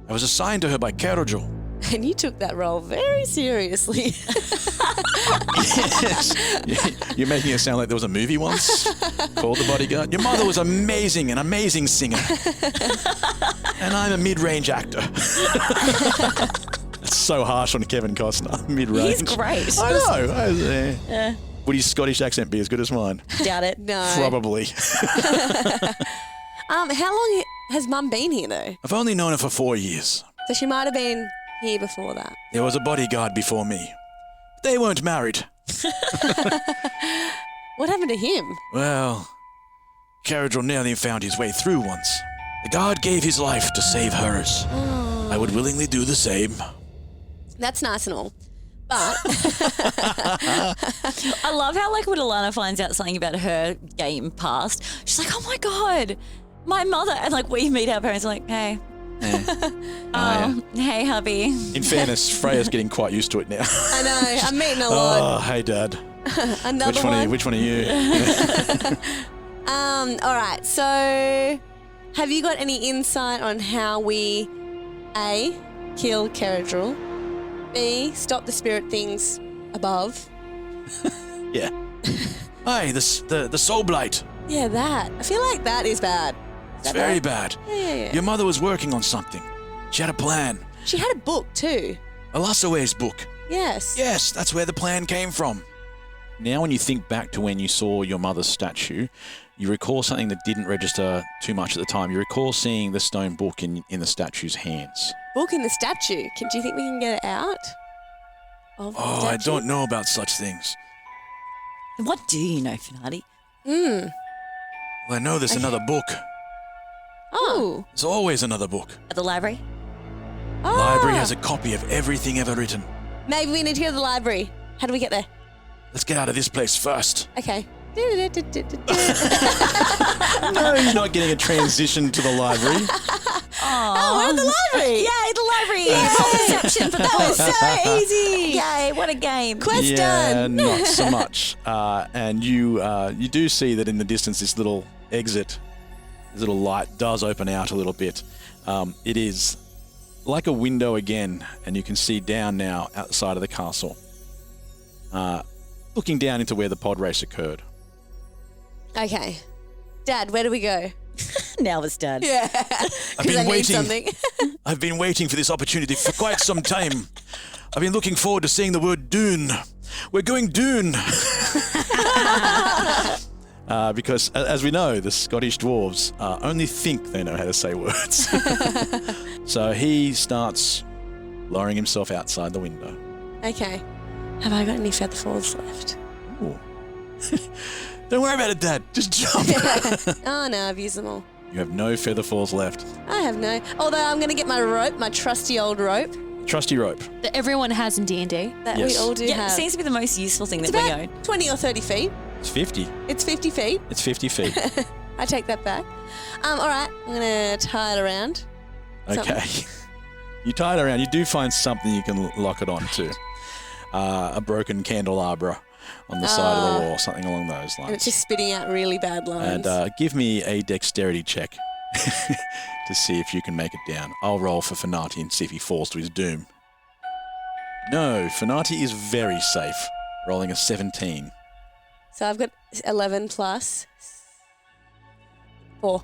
I was assigned to her by Kaa'Riin. And you took that role very seriously. Yes. You're making it sound like there was a movie once called The Bodyguard. Your mother was amazing, an amazing singer. And I'm a mid-range actor. That's so harsh on Kevin Costner. Mid-range. He's great. I know. Yeah. Would his Scottish accent be as good as mine? Doubt it. No. Probably. How long has Mum been here though? I've only known her for 4 years. So she might have been here before that. There was a bodyguard before me. They weren't married. What happened to him? Well, Kaa'Riin nearly found his way through once. The guard gave his life to save hers. Oh. I would willingly do the same. That's nice and all. But I love how, like, when Alana finds out something about her game past, she's like, oh my God, my mother. And, like, we meet our parents, like, hey. Hey, hubby. In fairness, Freya's getting quite used to it now. I know, I'm meeting a lot. Oh, hey, Dad. Another Which one are you? All right, so have you got any insight on how we, A, kill Caradul, B, stop the spirit things above. Yeah. Hey, the soul blight. Yeah, that. I feel like that is bad. Is It's that very bad. Yeah. Your mother was working on something. She had a plan. She had a book too. Alasawe's book. Yes. Yes, that's where the plan came from. Now when you think back to when you saw your mother's statue, you recall something that didn't register too much at the time. You recall seeing the stone book in the statue's hands. Book in the statue. Do you think we can get it out? Of the Oh, I statue? don't know about such things. What do you know, Finati? Well, I know there's another book. Oh. There's always another book. At the library? The library has a copy of everything ever written. Maybe we need to go to the library. How do we get there? Let's get out of this place first. Okay. No, he's not getting a transition to the library. Oh, we're at the library. Yay, the library. Yay. Perception for the That was so easy. Yay, what a game. Quest Yeah, done. not so much. And you do see that in the distance, this little exit, this little light does open out a little bit. It is like a window again, and you can see down now outside of the castle, looking down into where the pod race occurred. Okay. Dad, where do we go? Now it's done. Yeah. I've Because I been need waiting. something. I've been waiting for this opportunity for quite some time. I've been looking forward to saying the word Dune. We're going Dune. Because, as we know, the Scottish dwarves only think they know how to say words. So he starts lowering himself outside the window. Okay. Have I got any feather falls left? Ooh. Don't worry about it, Dad. Just jump. Oh, no, I've used them all. You have no feather falls left. I have no. Although I'm going to get my rope, my trusty old rope Trusty rope. That everyone has in D&D. that Yes. we all do Yeah, have. it seems to be the most useful thing It's that we about own. 20 or 30 feet. It's 50. It's 50 feet. It's 50 feet. I take that back. All right, I'm going to tie it around. Okay. You tie it around. You do find something you can lock it on to. A broken candelabra on the side of the wall, something along those And it's lines. just spitting out really bad lines. And give me a dexterity check to see if you can make it down. I'll roll for Finati and see if he falls to his doom. No, Finati is very safe, rolling a 17. So I've got 11 plus 4.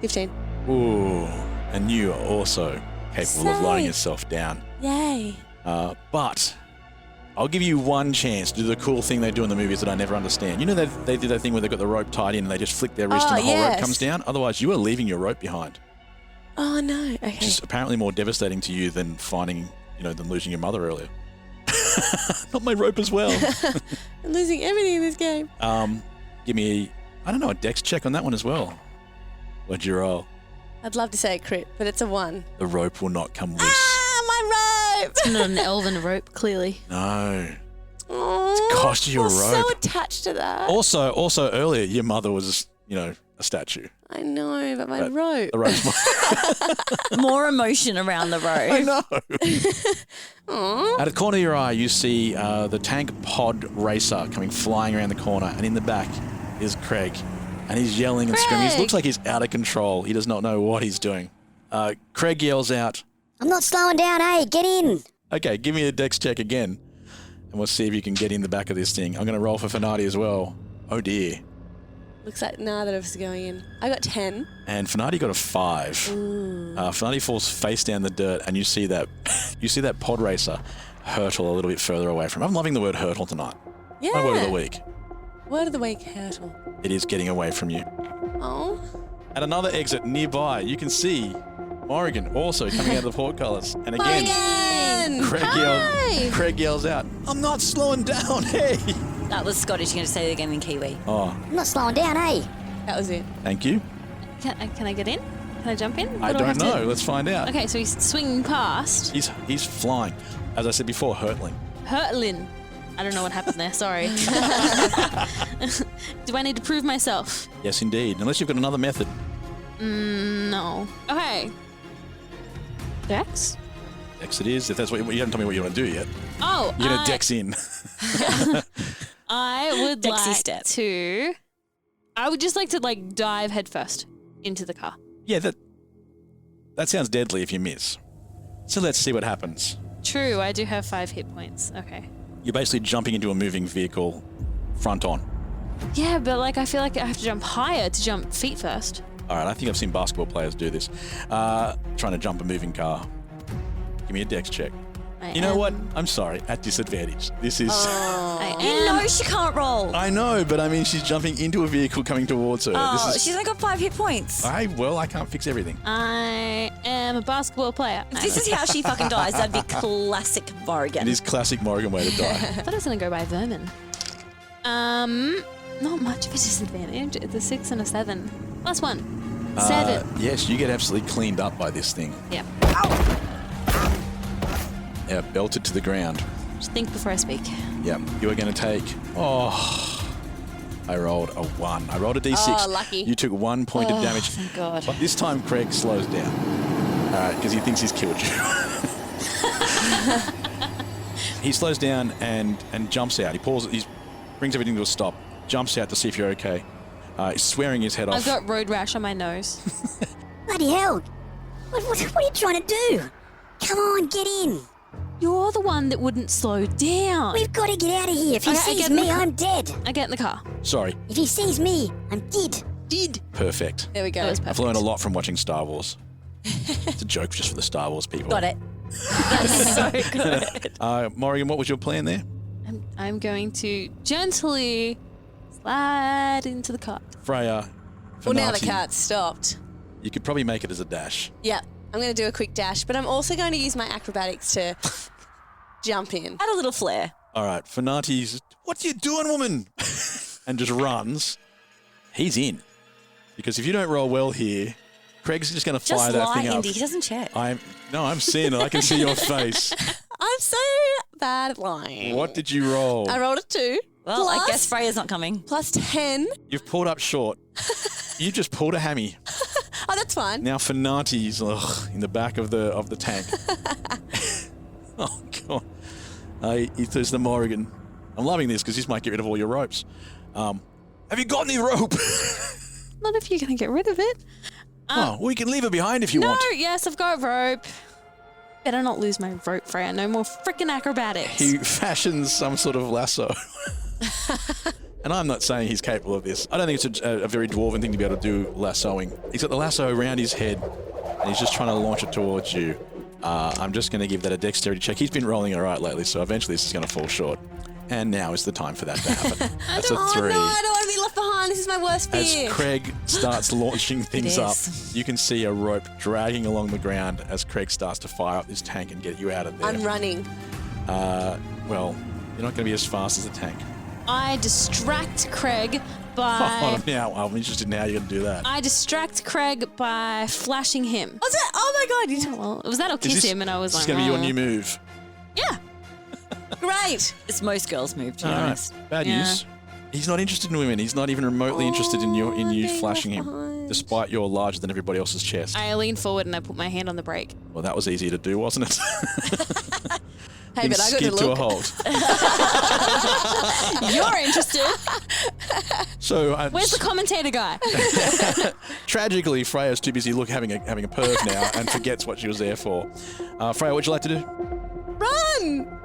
15. Ooh, and you are also capable of lowering Safe. yourself down. Yay. But I'll give you one chance to do the cool thing they do in the movies that I never understand. You know that they do that thing where they've got the rope tied in and they just flick their wrist and the whole rope yes. comes down? Otherwise, you are leaving your rope behind. Oh, no. Okay. Which is apparently more devastating to you than than losing your mother earlier. Not my rope as well. I'm losing everything in this game. Give me, a dex check on that one as well. What'd you roll? I'd love to say a crit, but it's a 1. The rope will not come loose. Ah, my rope! It's not an elven rope, clearly. No. Oh, Cost you a I'm so rope. attached to that. Also earlier, your mother was, a statue. I know, but my But rope. The rope's More emotion around the road. I know. Aw. Out of the corner of your eye, you see the tank pod racer coming flying around the corner, and in the back is Craig, and he's yelling and screaming. He Craig! looks like he's out of control. He does not know what he's doing. Craig yells out, I'm not slowing down, hey, get in. "Okay, give me a dex check again, and we'll see if you can get in the back of this thing." I'm going to roll for Finati as well. Oh dear. Looks like neither of us are going in. I got 10. And Finati got a 5. Finati falls face down the dirt, and you see that pod racer hurtle a little bit further away from him. I'm loving the word hurtle tonight. Yeah. My word of the week. Word of the week, hurtle. It is getting away from you. Oh. At another exit nearby, you can see Morrigan also coming out of the portcullis. And again, Morrigan! Craig yells out, "I'm not slowing down, hey!" That was Scottish. You're going to say it again in Kiwi. Oh, I'm not slowing down, hey. That was it. thank you. Can I get in? Can I jump in? I What do don't have to- know. Let's find out. Okay, so he's swinging past. He's flying. As I said before, hurtling. Hurtling. I don't know what happened there. Sorry. Do I need to prove myself? Yes, indeed. Unless you've got another method. No. Okay. Dex? Dex it is. If that's what you haven't told me what you want to do yet. Oh, You're gonna Dex in. I would Dexy like step. to. I would just like to dive headfirst into the car. Yeah, that sounds deadly if you miss. So let's see what happens. True, I do have 5 hit points. Okay. You're basically jumping into a moving vehicle front on. Yeah, but like I feel like I have to jump higher to jump feet first. All right, I think I've seen basketball players do this. Trying to jump a moving car. Give me a dex check. You know what? I'm sorry. At disadvantage. This is... You know she can't roll. I know, but I mean, she's jumping into a vehicle coming towards her. She's only got 5 hit points. I can't fix everything. I am a basketball player. If this is how she fucking dies, that'd be classic Morrigan. It is classic Morrigan way to die. I thought I was going to go by vermin. Not much of a disadvantage. It's a 6 and a 7. Plus 1. 7. Yes, you get absolutely cleaned up by this thing. Yep. Yeah, belted to the ground. Just think before I speak. Yep. You are going to take... I rolled a 1. I rolled a d6. Oh, lucky. You took 1 point of damage. Thank God. But this time, Craig slows down. All right, because he thinks he's killed you. He slows down and jumps out. He pauses. He brings everything to a stop. Jumps out to see if you're okay. He's swearing his head off. I've got road rash on my nose. Bloody hell. What are you trying to do? Come on, get in. You're the one that wouldn't slow down. We've got to get out of here. If he sees me, I'm dead. I get in the car. Sorry. If he sees me, I'm dead. Perfect. There we go. I've learned a lot from watching Star Wars. It's a joke just for the Star Wars people. Got it. That's so good. Morrigan, what was your plan there? I'm going to gently slide into the car. Freya. Well, now the Fenati, cart's stopped. You could probably make it as a dash. Yeah, I'm going to do a quick dash, but I'm also going to use my acrobatics to jump in. Add a little flair. All right, Fenati's, what are you doing, woman? And just runs. He's in. Because if you don't roll well here, Craig's just going to fire that thing up. Indy. He doesn't check. I'm seeing it. I can see your face. I'm so bad at lying. What did you roll? I rolled a 2. Well, plus, I guess Freya's not coming. Plus 10. You've pulled up short. You just pulled a hammy. Oh, that's fine. Now Fenati's in the back of the tank. Oh, God. There's the Morrigan. I'm loving this because this might get rid of all your ropes. Have you got any rope? Not if you're going to get rid of it. We can leave it behind if you want. No, yes, I've got rope. Better not lose my rope, Freya. No more freaking acrobatics. He fashions some sort of lasso. And I'm not saying he's capable of this. I don't think it's a very dwarven thing to be able to do lassoing. He's got the lasso around his head, and he's just trying to launch it towards you. I'm just going to give that a dexterity check. He's been rolling all right lately, so eventually this is going to fall short. And now is the time for that to happen. That's a 3. Oh, no, I don't want to be left behind. This is my worst fear. As Craig starts launching things up, you can see a rope dragging along the ground as Craig starts to fire up this tank and get you out of there. I'm running. Well, you're not going to be as fast as the tank. I distract Craig by... Now, I'm interested in how you're going to do that. I distract Craig by flashing him. Was it? Oh my God. Yeah, well, it was that or kiss him, and I was like, This is going to be your new move. Yeah. Great. It's most girls' move, to be honest. Bad news. He's not interested in women. He's not even remotely interested in you flashing him, despite your larger than everybody else's chest. I lean forward and I put my hand on the brake. Well, that was easy to do, wasn't it? Hey, but I got to skid to a look. halt. You're interested. So where's the commentator guy? Tragically, Freya's too busy having a perv now and forgets what she was there for. Freya, what'd you like to do? Run!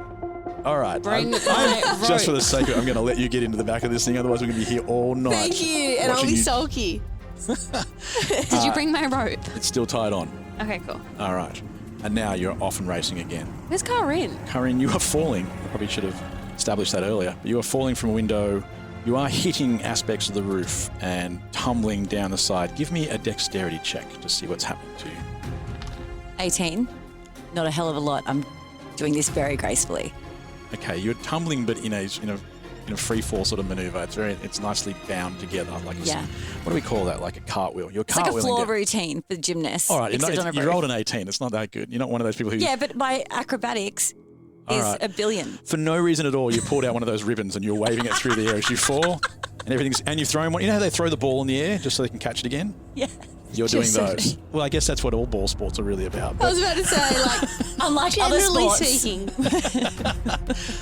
All right. Bring Just my for the sake of it, I'm going to let you get into the back of this thing. Otherwise, we're going to be here all night. Thank you. And I'll be sulky. Did you bring my rope? It's still tied on. Okay, cool. All right. And now you're off and racing again. Where's Kaa'Riin? Kaa'Riin, you are falling. I probably should have established that earlier. But you are falling from a window. You are hitting aspects of the roof and tumbling down the side. Give me a dexterity check to see what's happening to you. 18. Not a hell of a lot. I'm doing this very gracefully. Okay, you're tumbling, but in a free fall sort of maneuver. It's nicely bound together. Like what do we call that? Like a cartwheel. You're It's like a cartwheeling floor down. routine for gymnasts. All right, you rolled an roof. 18. It's not that good. You're not one of those people who. Yeah, but my acrobatics is right. a billion. For no reason at all, you pulled out one of those ribbons and you're waving it through the air as you fall, and you've thrown one. You know how they throw the ball in the air just so they can catch it again? Yeah. You're doing those. Well, I guess that's what all ball sports are really about. I was about to say, like, unlike other generally sports. speaking.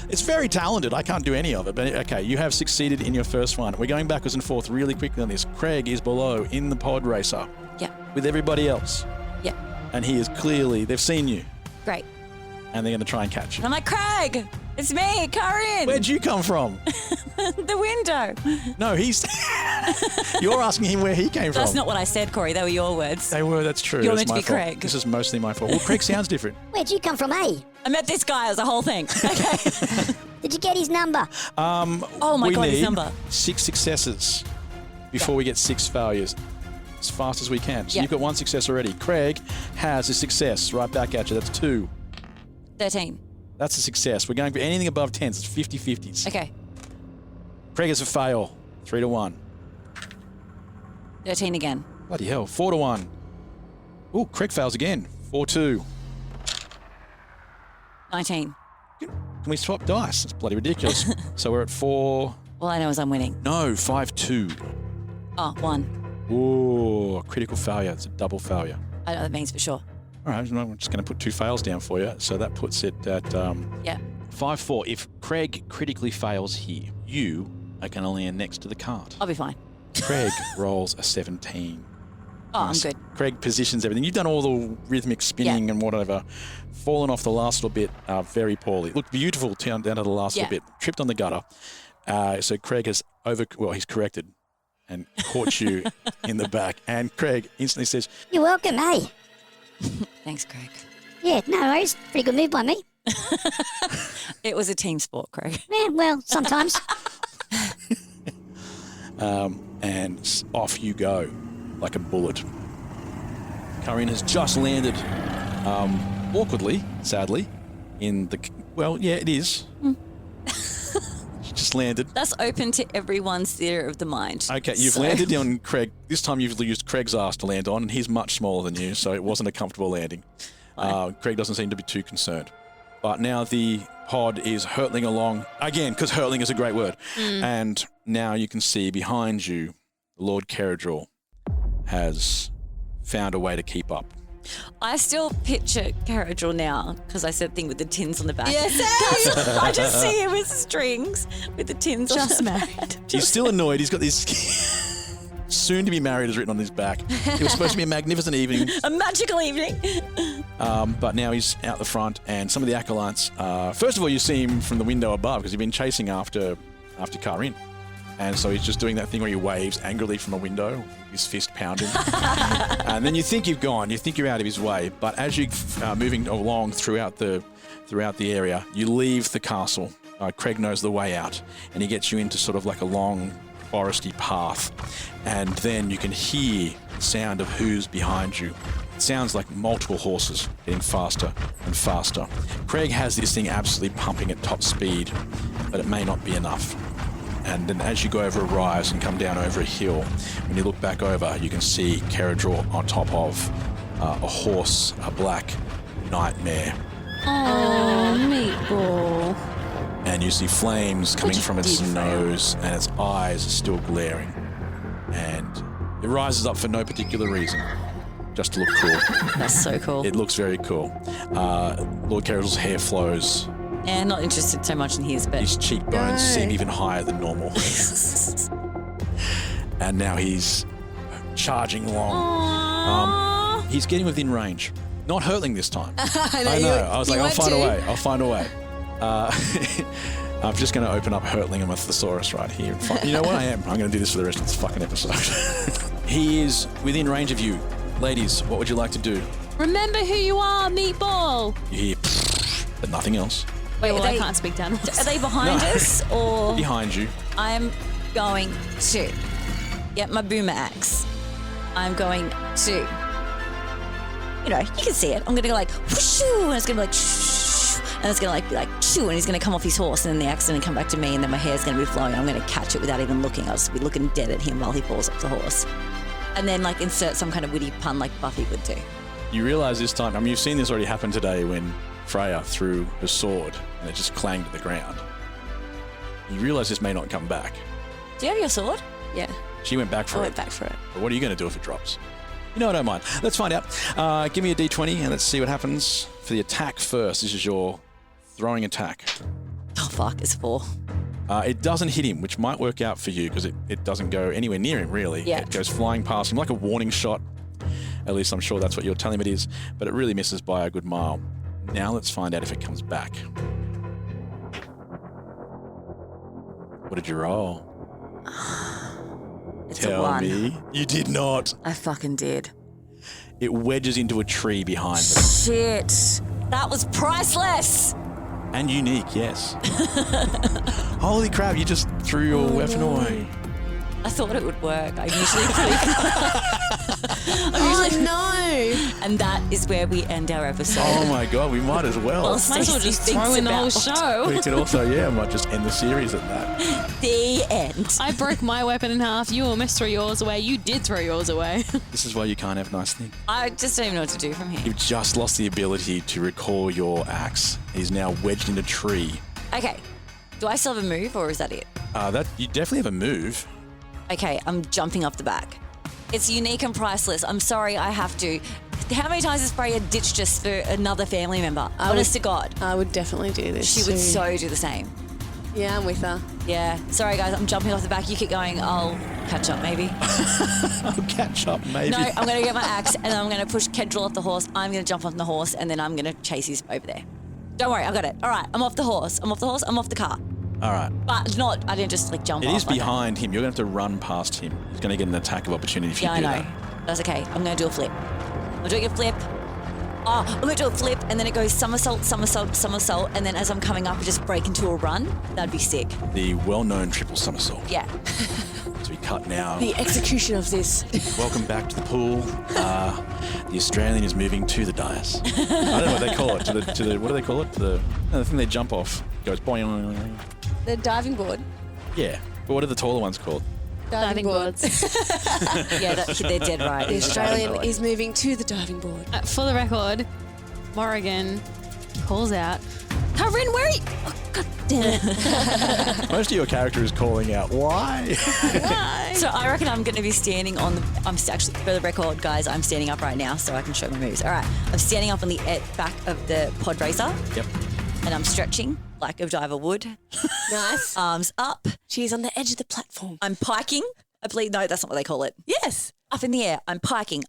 It's very talented. I can't do any of it. But okay, you have succeeded in your first one. We're going backwards and forth really quickly on this. Craig is below in the pod racer. Yeah. With everybody else. Yeah. And he is clearly, they've seen you. Great. and they're going to try and catch you. I'm like, Craig, it's me, Kaa'Riin. Where'd you come from? The window. No, you're asking him where he came from. That's not what I said, Corey. They were your words. They were, that's true. You're That's meant to my be fault. Craig. This is mostly my fault. Well, Craig sounds different. Where'd you come from, eh? I met this guy as a whole thing. Okay. Did you get his number? Oh my we God, need his number. 6 successes before we get 6 failures. As fast as we can. So Yeah. you've got 1 success already. Craig has a success right back at you. That's 2. 13. That's a success. We're going for anything above 10s. It's 50-50s. Okay. Craig has a fail. 3-1. 13 again. Bloody hell. 4-1. Ooh, Craig fails again. 4-2. 19. Can we swap dice? It's bloody ridiculous. So we're at 4. All I know is I'm winning. No, 5-2. Oh, 1. Ooh, critical failure. It's a double failure. I know what that means for sure. All right, I'm just going to put 2 fails down for you. So that puts it at Yeah. 5-4. If Craig critically fails here, you are going to land next to the cart. I'll be fine. Craig rolls a 17. Oh, I'm good. Craig positions everything. You've done all the rhythmic spinning and whatever. Fallen off the last little bit very poorly. Looked beautiful down to the last little bit. Tripped on the gutter. So Craig has he's corrected and caught you in the back. And Craig instantly says, You're welcome, eh? Thanks, Craig. Yeah, no worries. Pretty good move by me. It was a team sport, Craig. Yeah, well, sometimes. and off you go like a bullet. Kaa'Riin has just landed awkwardly, sadly, in the... Well, yeah, it is. She just landed. That's open to everyone's theatre of the mind. Okay, you've landed on Craig. This time you've used Craig's ass to land on, and he's much smaller than you, so it wasn't a comfortable landing. Craig doesn't seem to be too concerned. But now the pod is hurtling along, again, because hurtling is a great word. And now you can see behind you, Lord Caradril has found a way to keep up. I still picture Caradril now because I said thing with the tins on the back. Yes, I just see him with strings with the tins Just on married. He's still annoyed. He's got this soon to be married is written on his back. It was supposed to be a magnificent evening. A magical evening. But now he's out the front, and some of the acolytes. First of all, you see him from the window above because he's been chasing after Kaa'Riin. And so he's just doing that thing where he waves angrily from a window, his fist pounding. And then you think you've gone, you think you're out of his way. But as you're moving along throughout the area, you leave the castle. Craig knows the way out, and he gets you into sort of like a long foresty path. And then you can hear the sound of hooves behind you. It sounds like multiple horses getting faster and faster. Craig has this thing absolutely pumping at top speed, but it may not be enough. And then as you go over a rise and come down over a hill, when you look back over, you can see Caradril on top of a horse, a black nightmare. Oh, meatball. And you see flames coming from its nose, and its eyes are still glaring. And it rises up for no particular reason, just to look cool. That's so cool. It looks very cool. Lord Caradril's hair flows. And not interested so much in his, but... His cheekbones seem even higher than normal. And now he's charging along. He's getting within range. Not hurtling this time. I know. I was like, I'll find a way. I'll find a way. I'm just going to open up hurtling him with Thesaurus right here. You know what I am? I'm going to do this for the rest of this fucking episode. He is within range of you. Ladies, what would you like to do? Remember who you are, meatball. You hear, but nothing else. Wait, well, I can't speak down. Are they behind us or... Behind you. I'm going to get my boomer axe. I'm going to, you know, you can see it. I'm going to go like, whooshoo, and it's going to be like, shh, and it's going to like be like, shoo, and he's going to come off his horse, and then the axe is going to come back to me, and then my hair's going to be flowing. I'm going to catch it without even looking. I'll just be looking dead at him while he falls off the horse. And then like insert some kind of witty pun like Buffy would do. You realise this time, I mean, you've seen this already happen today when Freya threw her sword and it just clanged to the ground. You realise this may not come back. Do you have your sword? Yeah. She went back for it. I went back for it. But what are you going to do if it drops? You know, I don't mind. Let's find out. Give me a d20 and let's see what happens. For the attack first, this is your throwing attack. Oh, fuck, it's 4. It doesn't hit him, which might work out for you because it doesn't go anywhere near him, really. Yeah. It goes flying past him like a warning shot. At least I'm sure that's what you're telling me it is. But it really misses by a good mile. Now let's find out if it comes back. What did you roll? It's Tell a 1. me. You did not. I fucking did. It wedges into a tree behind them. Shit. That was priceless. And unique, yes. Holy crap, you just threw your weapon away. I thought it would work. I usually no. And that is where we end our episode. Oh my god, we might as well. Might as well just throw in the whole show. We could also, might just end the series at that. The end. I broke my weapon in half. You almost threw yours away. You did throw yours away. This is why you can't have nice things. I just don't even know what to do from here. You've just lost the ability to recall your axe. He's now wedged in a tree. Okay. Do I still have a move or is that it? That you definitely have a move. Okay, I'm jumping off the back. It's unique and priceless. I'm sorry, I have to. How many times has Freya ditched us for another family member? Honest to God. I would definitely do this. She would so do the same. Yeah, I'm with her. Yeah. Sorry, guys, I'm jumping off the back. You keep going. I'll catch up, maybe. I'll catch up, maybe. No, I'm going to get my axe and I'm going to push Kedril off the horse. I'm going to jump on the horse and then I'm going to chase his over there. Don't worry, I got it. All right, I'm off the horse. I'm off the car. All right. But I didn't just jump off. It is behind him. You're going to have to run past him. He's going to get an attack of opportunity if you do I know. that. That's okay. I'm going to do a flip. I'm doing a flip. Oh, I'm going to do a flip and then it goes somersault, somersault, somersault. And then as I'm coming up, I just break into a run. That'd be sick. The well-known triple somersault. Yeah. So we cut now. The execution of this. Welcome back to the pool. The Australian is moving to the dais. I don't know what they call it. To the what do they call it? The thing they jump off. Goes boing. The diving board. Yeah. But what are the taller ones called? Diving boards. Yeah, they're dead right. The Australian is moving to the diving board. For the record, Morrigan calls out, Kaa'Riin, where are you? Oh, God damn it. Most of your character is calling out, why? Why? So I reckon I'm going to be standing on the... actually, for the record, guys, I'm standing up right now so I can show my moves. All right. I'm standing up on the back of the pod racer. Yep. And I'm stretching like a diver would. Nice. Arms up. She's on the edge of the platform. I'm piking. I believe, no, that's not what they call it. Yes. Up in the air. I'm piking.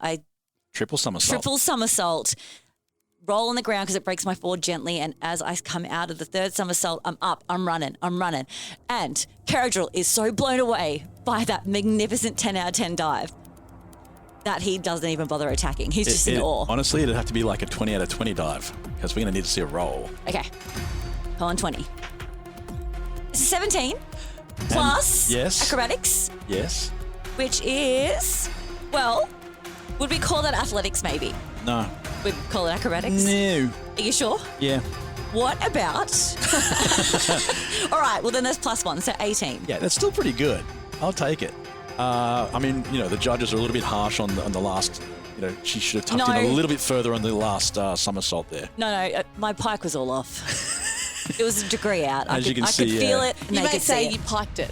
Triple somersault. Triple somersault. Roll on the ground because it breaks my forward gently. And as I come out of the third somersault, I'm up. I'm running. And Kaa'Riin is so blown away by that magnificent 10 out of 10 dive that he doesn't even bother attacking. He's just in awe. Honestly, it'd have to be like a 20 out of 20 dive because we're going to need to see a roll. Okay. Call on 20. It's a 17 plus acrobatics. Yes. Which is, well, would we call that athletics maybe? No. We'd call it acrobatics? No. Are you sure? Yeah. What about? All right, well then there's +1, so 18. Yeah, that's still pretty good. I'll take it. I mean, the judges are a little bit harsh on the last. She should have tucked in a little bit further on the last somersault there. No, my pike was all off. It was a degree out. As you can see, I could feel it. And You they might could say see you piked it.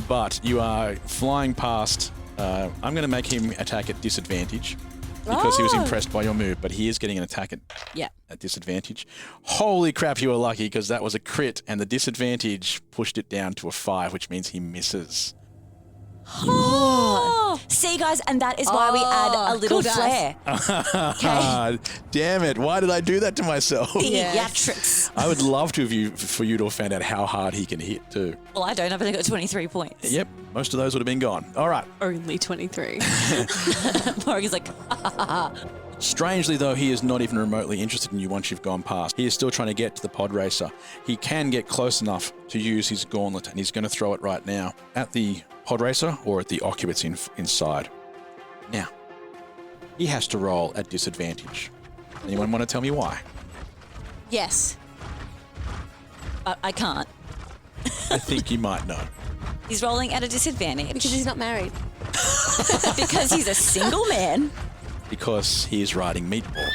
But you are flying past. I'm going to make him attack at disadvantage because he was impressed by your move, but he is getting an attack at disadvantage. Holy crap, you were lucky because that was a crit and the disadvantage pushed it down to a 5, which means he misses. Oh. See, guys, and that is why we add a little flair. Okay. Damn it. Why did I do that to myself? Theatrics. I would love for you to have found out how hard he can hit too. Well, I don't. I've only got 23 points. Yep. Most of those would have been gone. All right. Only 23. Morrigan's like, Strangely, though, he is not even remotely interested in you once you've gone past. He is still trying to get to the pod racer. He can get close enough to use his gauntlet, and he's going to throw it right now at the pod racer or at the occupants inside. Now, he has to roll at disadvantage. Anyone want to tell me why? Yes. I can't. I think you might know. He's rolling at a disadvantage. Because he's not married. Because he's a single man. Because he is riding Meatball.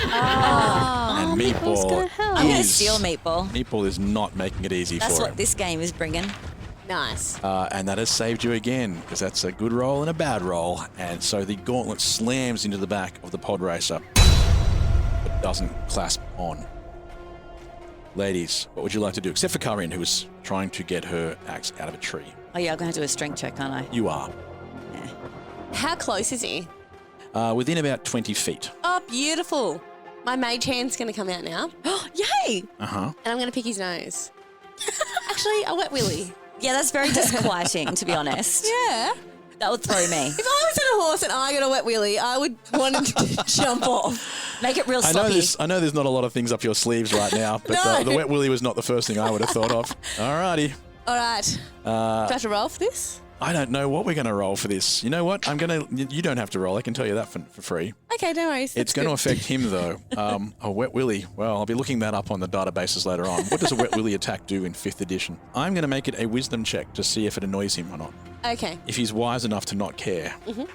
And Meatball I'm going to steal Meatball. Meatball is not making it easy That's for what him. this game is bringing. Nice. And that has saved you again, because that's a good roll and a bad roll. And so the gauntlet slams into the back of the pod racer, but doesn't clasp on. Ladies, what would you like to do? Except for Kaa'Riin, who was trying to get her axe out of a tree. Oh, yeah, I'm going to do a strength check, aren't I? You are. How close is he? Within about 20 feet. Oh, beautiful. My mage hand's going to come out now. Yay! Uh-huh. And I'm going to pick his nose. Actually, a wet willy. Yeah, that's very disquieting, to be honest. Yeah. That would throw me. If I was on a horse and I got a wet willy, I would want him to jump off. Make it real I sloppy. know there's not a lot of things up your sleeves right now, but No. the wet willy was not the first thing I would have thought of. All righty. All right. Do I have to roll for this? I don't know what we're going to roll for this. You know what? You don't have to roll. I can tell you that for free. Okay, no worries. It's going to affect him, though. A wet willy. Well, I'll be looking that up on the databases later on. What does a wet willy attack do in 5th edition? I'm going to make it a wisdom check to see if it annoys him or not. Okay. If he's wise enough to not care. Mm-hmm.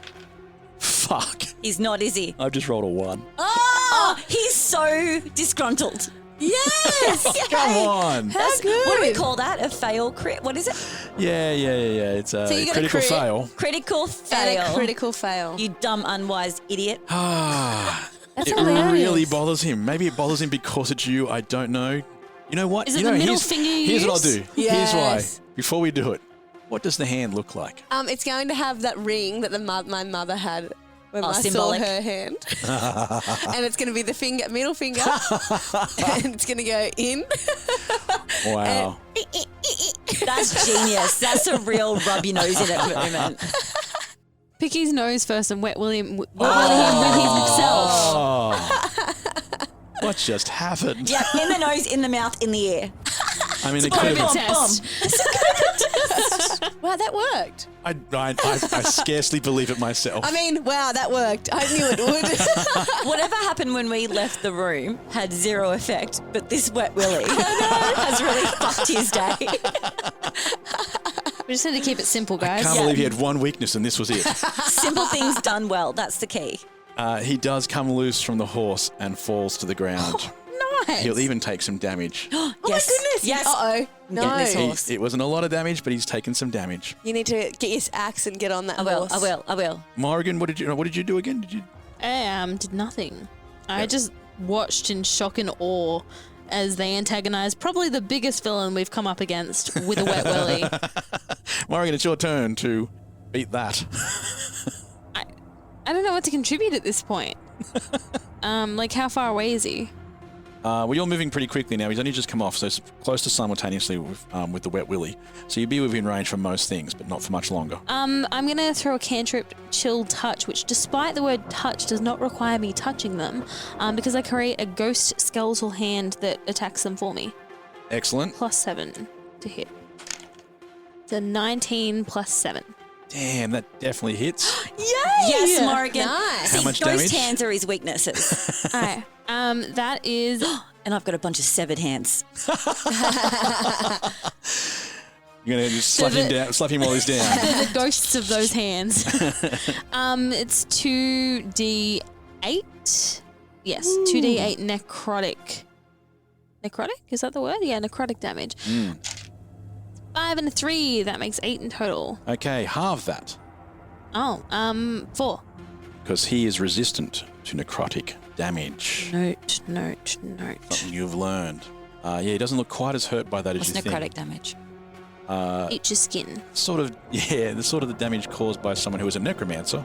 Fuck. He's not, is he? I've just rolled a 1. Oh, he's so disgruntled. Yes! Come on. How good. What do we call that? A fail crit? What is it? Yeah. It's a you got a critical crit. fail. Critical fail. And a critical fail. You dumb, unwise idiot. That's It hilarious. really bothers him. Maybe it bothers him because it's you. I don't know. You know what? Is it the middle finger you Here's what I'll use? do. Yes. Here's why. Before we do it, what does the hand look like? It's going to have that ring that my mother had when I symbolic. saw her hand. And it's going to be the middle finger. And it's going to go in. Wow. That's genius. That's a real rub your nose in it moment. Pick his nose first and wet willy him with himself. Oh. What just happened? Yeah, in the nose, in the mouth, in the ear. I mean, it Boom, could have. test. Wow, that worked. I scarcely believe it myself. I mean, wow, that worked. I knew it would. Whatever happened when we left the room had zero effect, but this wet willy has really fucked his day. We just need to keep it simple, guys. Can't believe he had one weakness and this was it. Simple things done well. That's the key. He does come loose from the horse and falls to the ground. Nice. He'll even take some damage. Oh my goodness. Yes. Uh-oh. No. this horse. It wasn't a lot of damage, but he's taken some damage. You need to get your axe and get on that I will. horse. I will. Morrigan, what did you do again? Did you? I did nothing. I just watched in shock and awe as they antagonized probably the biggest villain we've come up against with a wet willy. Morrigan, it's your turn to beat that. I don't know what to contribute at this point. Like how far away is he? Well, you're moving pretty quickly now. He's only just come off, so it's close to simultaneously with the wet willy. So you'd be within range for most things, but not for much longer. I'm going to throw a cantrip, Chill Touch, which despite the word touch does not require me touching them because I create a ghost skeletal hand that attacks them for me. Excellent. +7 to hit. It's a 19 +7. Damn, that definitely hits. Yay! Yes, Morrigan. Nice. See, How much ghost damage? hands are his weaknesses. All right. That is... And I've got a bunch of severed hands. You're going to just slap him down, slap him while he's down. the ghosts of those hands. It's 2d8. Yes, 2d8 necrotic. Necrotic? Is that the word? Yeah, necrotic damage. 5 and a 3. That makes 8 in total. Okay, halve that. Oh, 4. Because he is resistant to necrotic damage. Note. Something you've learned. Yeah, he doesn't look quite as hurt by that What's as you think. necrotic damage? Eat your skin. Sort of, yeah, the sort of the damage caused by someone who is a necromancer.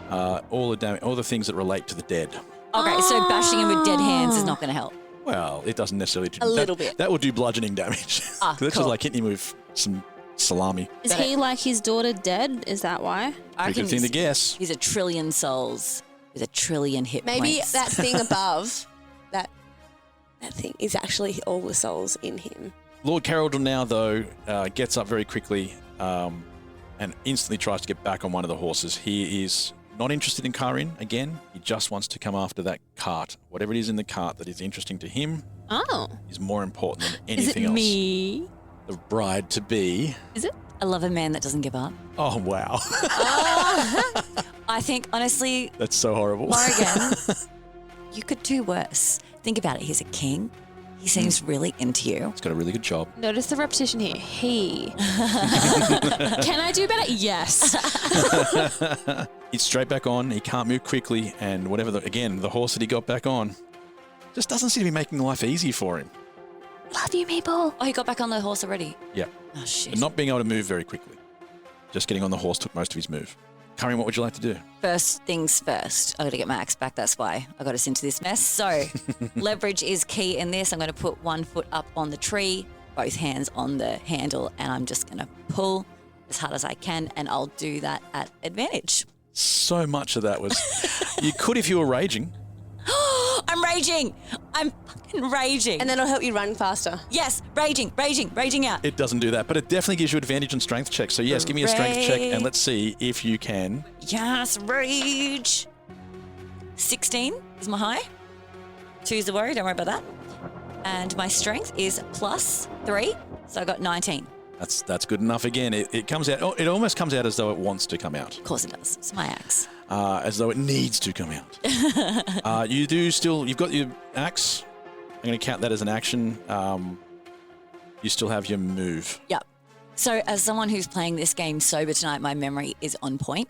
All the things that relate to the dead. Okay, so bashing him with dead hands is not going to help. Well, it doesn't necessarily do A little bit. That will do bludgeoning damage. Ah, 'Cause that's cool. just like hitting him with some salami. Is he like his daughter dead? Is that why? I Pretty good thing to guess. He's a trillion souls with a trillion hit Maybe points. that thing above, that thing is actually all the souls in him. Lord Carroll now, though, gets up very quickly and instantly tries to get back on one of the horses. He is not interested in Kaa'Riin again. He just wants to come after that cart. Whatever it is in the cart that is interesting to him is more important than anything else. Is it me? The bride-to-be. Is it? I love a man that doesn't give up. Oh, wow. I think, honestly, That's so horrible. Morrigan, you could do worse. Think about it. He's a king. He seems really into you. He's got a really good job. Notice the repetition here. He. Can I do better? Yes. He's straight back on. He can't move quickly. And whatever, the horse that he got back on just doesn't seem to be making life easy for him. Love you, Maple. Oh, he got back on the horse already? Yeah. Oh, shit. But not being able to move very quickly. Just getting on the horse took most of his move. Kaa'Riin, what would you like to do? First things first. I got to get my axe back. That's why I got us into this mess. So leverage is key in this. I'm going to put 1 foot up on the tree, both hands on the handle, and I'm just going to pull as hard as I can, and I'll do that at advantage. So much of that was... you could if you were raging. I'm raging. I'm fucking raging. And then it'll help you run faster. Yes, raging out. It doesn't do that, but it definitely gives you advantage on strength checks. So yes, give me a strength check and let's see if you can. Yes, rage. 16 is my high. 2 is the worry, don't worry about that. And my strength is +3, so I got 19. That's good enough again. It comes out, it almost comes out as though it wants to come out. Of course it does. It's my axe. As though it needs to come out. You've got your axe. I'm going to count that as an action. You still have your move. Yep. So as someone who's playing this game sober tonight, my memory is on point.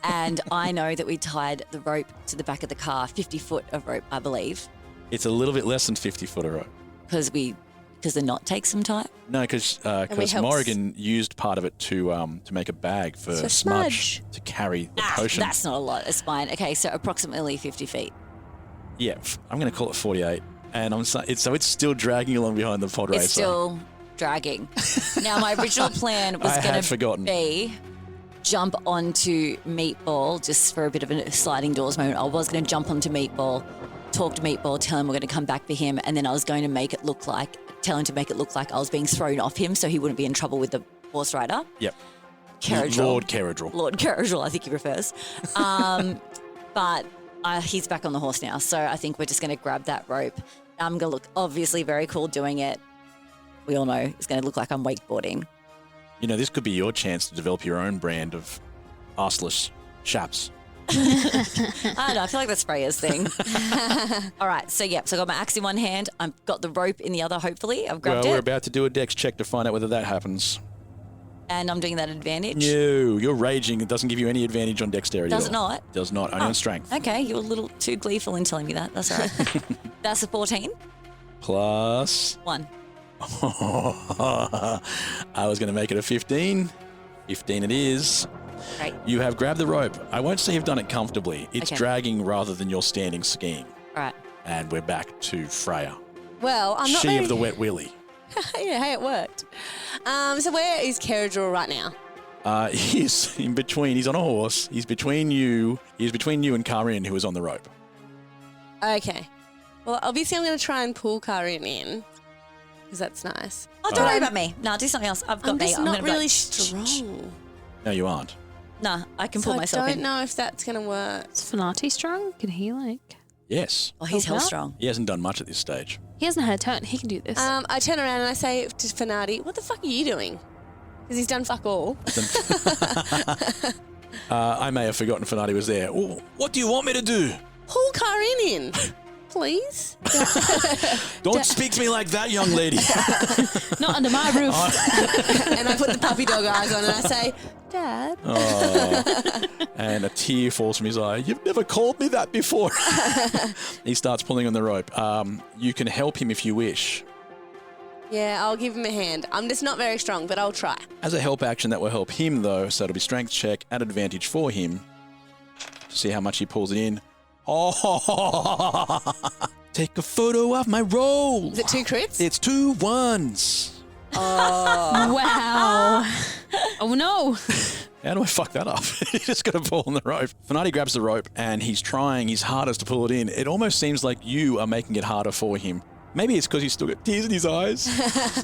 And I know that we tied the rope to the back of the car, 50 foot of rope, I believe. It's a little bit less than 50 foot of rope. Because the knot takes some time? No, because Morrigan used part of it to make a bag for Smudge to carry the potion. That's not a lot. It's fine. Okay, so approximately 50 feet. Yeah, I'm going to call it 48. And so it's still dragging along behind the pod racer. It's still dragging. Now, my original plan was going to be jump onto Meatball just for a bit of a sliding doors moment. I was going to jump onto Meatball, talk to Meatball, tell him we're going to come back for him, and then I was going to tell him to make it look like I was being thrown off him so he wouldn't be in trouble with the horse rider. Yep. Lord Caradril, I think he refers. But he's back on the horse now, so I think we're just going to grab that rope. I'm going to look obviously very cool doing it. We all know it's going to look like I'm wakeboarding. You know, this could be your chance to develop your own brand of arseless chaps. I don't know. I feel like that's Freya's thing. All right. So I got my axe in one hand. I've got the rope in the other, hopefully. I've grabbed it. We're about to do a dex check to find out whether that happens. And I'm doing that advantage? No, you're raging. It doesn't give you any advantage on dexterity. Does it not? Does not. Only on strength. Okay. You're a little too gleeful in telling me that. That's all right. That's a 14. Plus 1. I was going to make it a 15. 15 it is. Right. You have grabbed the rope. I won't say you've done it comfortably. It's dragging rather than you're standing skiing. All right. And we're back to Freya. Well, I'm not She of the wet willy. Yeah, hey, it worked. So where is Caradril right now? He's in between. He's on a horse. He's between you. He's between you and Kaa'Riin, who is on the rope. Okay. Well, obviously I'm going to try and pull Kaa'Riin in because that's nice. Oh, don't worry about me. No, do something else. I've got me. I'm not really strong. No, you aren't. Nah, I can pull myself in. I don't know if that's going to work. Is Fanati strong? Can he Yes. Oh, he's hell strong. He hasn't done much at this stage. He hasn't had a turn. He can do this. I turn around and I say to Fanati, what the fuck are you doing? Because he's done fuck all. I may have forgotten Fanati was there. Oh, what do you want me to do? Pull Kaa'Riin in, please. Don't speak to me like that, young lady. Not under my roof. And I put the puppy dog eyes on and I say, Dad. Oh. And a tear falls from his eye. You've never called me that before. He starts pulling on the rope. You can help him if you wish. Yeah, I'll give him a hand. I'm just not very strong, but I'll try. As a help action, that will help him, though, so it'll be strength check at advantage for him to see how much he pulls it in. Oh, take a photo of my roll. Is it 2 crits? It's 2 1s. Oh. Wow. Oh, no. How do I fuck that up? You just got to pull on the rope. Fanati grabs the rope and he's trying his hardest to pull it in. It almost seems like you are making it harder for him. Maybe it's because he's still got tears in his eyes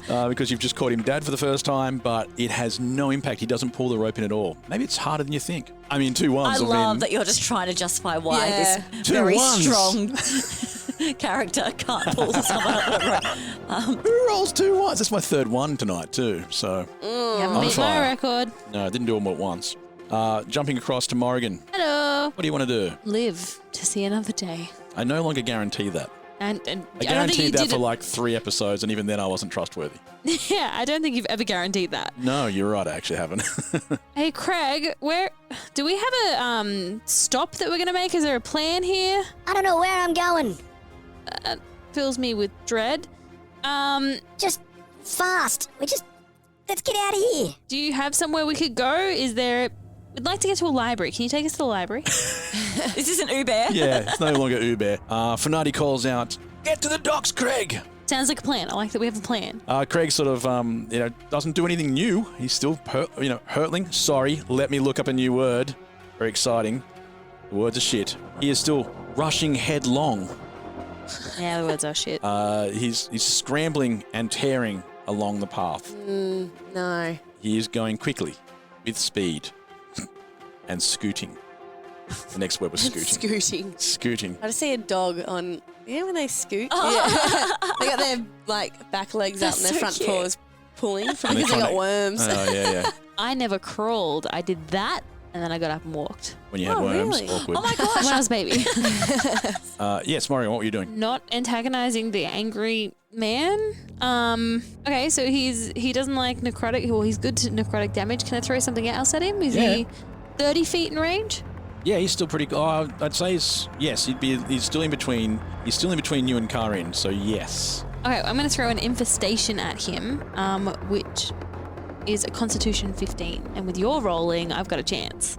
because you've just caught him dead for the first time, but it has no impact. He doesn't pull the rope in at all. Maybe it's harder than you think. I mean, 2 1s. I love that you're just trying to justify why this 2 very 1s. strong character can't pull someone up the rope. Who rolls 2 1s? That's my 3rd one tonight too. So You haven't beat my record. No, I didn't do them all at once. Jumping across to Morrigan. Hello. What do you want to do? Live to see another day. I no longer guarantee that. And I guaranteed that for like 3 episodes, and even then I wasn't trustworthy. Yeah, I don't think you've ever guaranteed that. No, you're right. I actually haven't. Hey, Craig, where do we have a stop that we're gonna make? Is there a plan here? I don't know where I'm going. Fills me with dread. Just fast. Let's get out of here. Do you have somewhere we could go? Is there We'd like to get to a library. Can you take us to the library? This isn't Uber. Yeah, it's no longer Uber. Finati calls out, "Get to the docks, Craig!" Sounds like a plan. I like that we have a plan. Craig sort of, doesn't do anything new. He's still, hurtling. Sorry, let me look up a new word. Very exciting. The words are shit. He is still rushing headlong. Yeah, the words are shit. He's scrambling and tearing along the path. No. He is going quickly, with speed, and scooting. The next word was scooting. Scooting. I just see a dog on, when they scoot? Yeah. They got their back legs up and their front paws pulling because they got worms. Oh, yeah. I never crawled. I did that and then I got up and walked. When you had worms, really? awkward. Oh my gosh. When I was a baby. Yes, Morrigan, what were you doing? Not antagonizing the angry man. Okay, so he doesn't like necrotic. Well, he's good to necrotic damage. Can I throw something else at him? Is he 30 feet in range? Yeah, he's still pretty. I'd say yes. He's still in between. He's still in between you and Kaa'Riin. So yes. Okay, I'm going to throw an infestation at him, which is a Constitution 15, and with your rolling, I've got a chance.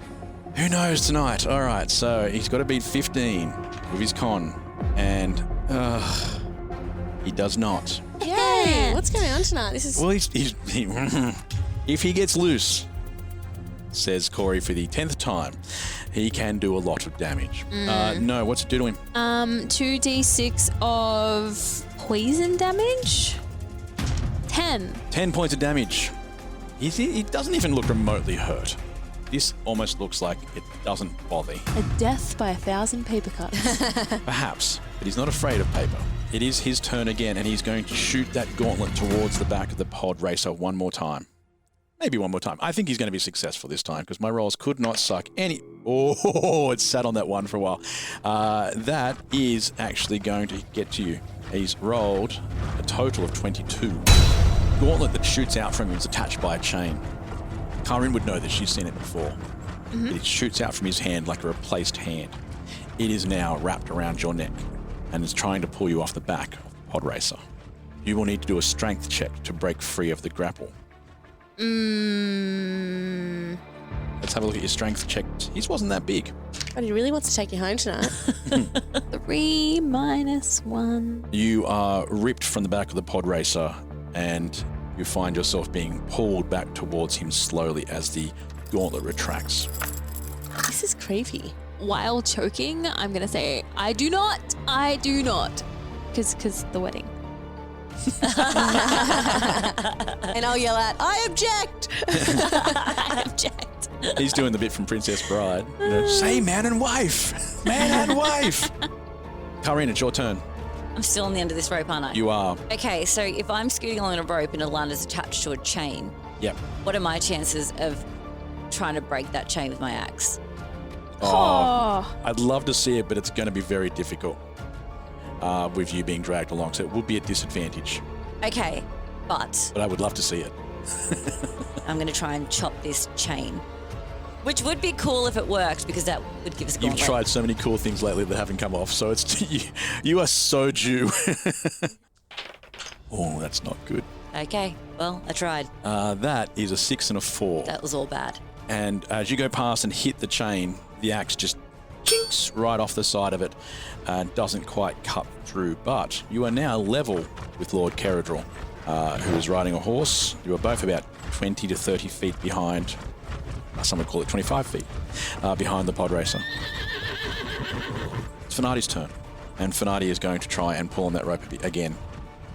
Who knows tonight? All right, so he's got to beat 15 with his con, and he does not. Yay! What's going on tonight? This is. Well, if he gets loose, says Cory for the 10th time, he can do a lot of damage. No, what's it do to him? 2d6 of poison damage. 10 points of damage. He doesn't even look remotely hurt. This almost looks like it doesn't bother. A death by 1,000 paper cuts. Perhaps, but he's not afraid of paper. It is his turn again, and he's going to shoot that gauntlet towards the back of the pod racer one more time. Maybe one more time. I think he's going to be successful this time because my rolls could not suck any. Oh, it sat on that one for a while. That is actually going to get to you. He's rolled a total of 22. Gauntlet that shoots out from him is attached by a chain. Kaa'Riin would know that she's seen it before. It shoots out from his hand like a replaced hand. It is now wrapped around your neck and is trying to pull you off the back of the pod racer. You will need to do a strength check to break free of the grapple. Let's have a look at your strength check. His wasn't that big. But he really wants to take you home tonight. 3 minus 1. You are ripped from the back of the pod racer and you find yourself being pulled back towards him slowly as the gauntlet retracts. This is creepy. While choking, I'm going to say, I do not. Because the wedding. And I'll yell out, I object! I object. He's doing the bit from Princess Bride. Say man and wife. Man and wife. Kaa'Riin, it's your turn. I'm still on the end of this rope, aren't I? You are. Okay, so if I'm scooting along a rope and Alana's attached to a chain, Yep. what are my chances of trying to break that chain with my axe? I'd love to see it, but it's going to be very difficult with you being dragged along, so it would be a disadvantage. Okay, but I would love to see it. I'm going to try and chop this chain, which would be cool if it worked because that would give us a gauntlet. You've tried so many cool things lately that haven't come off, so it's you are so due. Oh, that's not good. Okay, well, I tried. That is a 6 and a 4. That was all bad. And as you go past and hit the chain, the axe just chinks right off the side of it and doesn't quite cut through. But you are now level with Lord Caradril, who is riding a horse. You are both about 20 to 30 feet behind, some would call it 25 feet, behind the pod racer. It's Finati's turn, and Finati is going to try and pull on that rope again.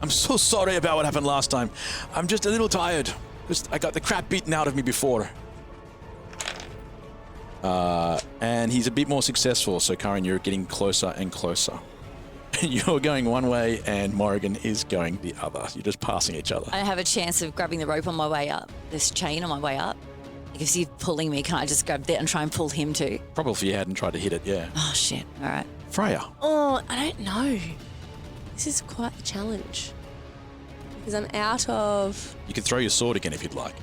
I'm so sorry about what happened last time. I'm just a little tired. I got the crap beaten out of me before. And he's a bit more successful, so Kaa'Riin, you're getting closer and closer. You're going one way and Morrigan is going the other. You're just passing each other. I have a chance of grabbing the rope on my way up, this chain on my way up. If he's pulling me, can I just grab that and try and pull him too? Probably if you hadn't tried to hit it, yeah. Oh, shit. All right. Freya. Oh, I don't know. This is quite a challenge. Because I'm out of... You could throw your sword again if you'd like.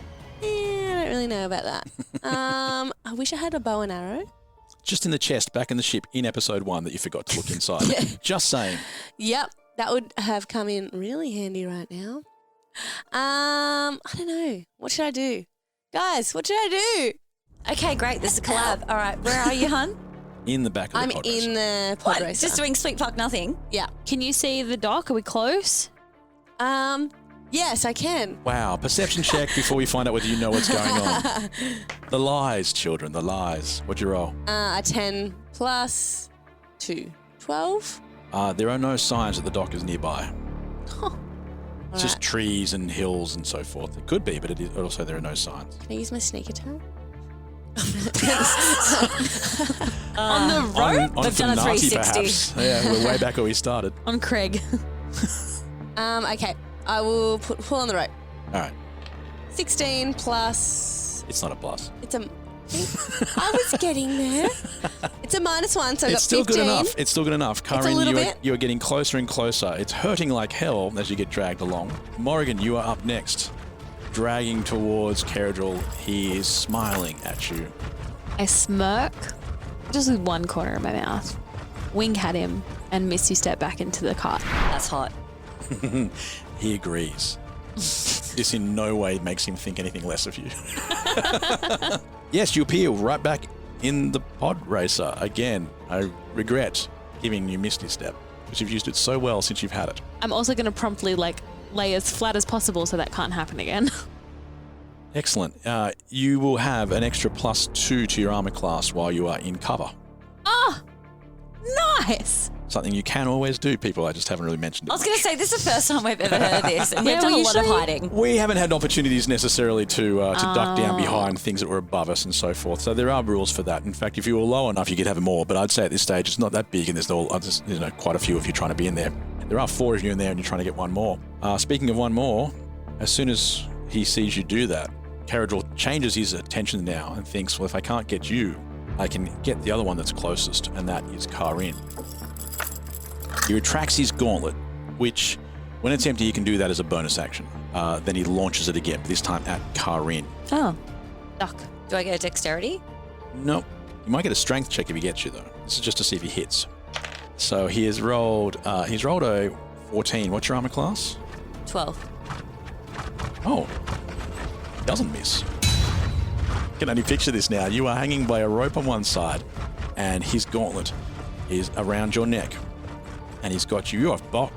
I don't really know about that. I wish I had a bow and arrow. Just in the chest, back in the ship, in episode 1 that you forgot to look inside. Just saying. Yep, that would have come in really handy right now. I don't know. What should I do? Guys, what should I do? Okay, great. This is a collab. All right, where are you, hun? In the back of the I'm pod in racer. the pod What? racer. Just doing sweet fuck nothing? Yeah. Can you see the dock? Are we close? Yes, I can. Wow, perception check before we find out whether you know what's going on. The lies, children, the lies. What'd you roll? A 10 plus 2. 12? There are no signs that the dock is nearby. It's just Alright. trees and hills and so forth. It could be, but also there are no signs. Can I use my sneak attack? On the rope? On We've done a Fnati, 360. perhaps. Yeah, we're way back where we started. On Craig. Okay. I will pull on the rope. All right. 16 plus... It's not a plus. It's a... I was getting there. It's a -1, so I got 15. It's still good enough. It's still good enough. Kaa'Riin, little bit. you are getting closer and closer. It's hurting like hell as you get dragged along. Morrigan, you are up next. Dragging towards Caradriel. He is smiling at you. I smirk, just with one corner of my mouth. Wink at him and misty step back into the cart. That's hot. He agrees. This in no way makes him think anything less of you. Yes, you appear right back in the pod racer again. I regret giving you Misty Step because you've used it so well since you've had it. I'm also going to promptly lay as flat as possible so that can't happen again. Excellent. You will have an extra +2 to your armor class while you are in cover. Oh, nice. Something you can always do, people. I just haven't really mentioned it. I was going to say, this is the first time we've ever heard this. And we've Yeah, done we a lot of usually- hiding. We haven't had opportunities necessarily to duck down behind things that were above us and so forth. So there are rules for that. In fact, if you were low enough, you could have more. But I'd say at this stage, it's not that big, and there's quite a few if you're trying to be in there. There are 4 of you in there, and you're trying to get one more. Speaking of one more, as soon as he sees you do that, Caradriel changes his attention now and thinks, well, if I can't get you, I can get the other one that's closest, and that is Kaa'Riin. He retracts his gauntlet, which, when it's empty, he can do that as a bonus action. Then he launches it again, this time at Kaa'Riin. Oh, duck. Do I get a dexterity? Nope. You might get a strength check if he gets you, though. This is just to see if he hits. So he has rolled, he's rolled a 14. What's your armor class? 12. Oh, he doesn't miss. I can only picture this now. You are hanging by a rope on one side, and his gauntlet is around your neck. And he's got you.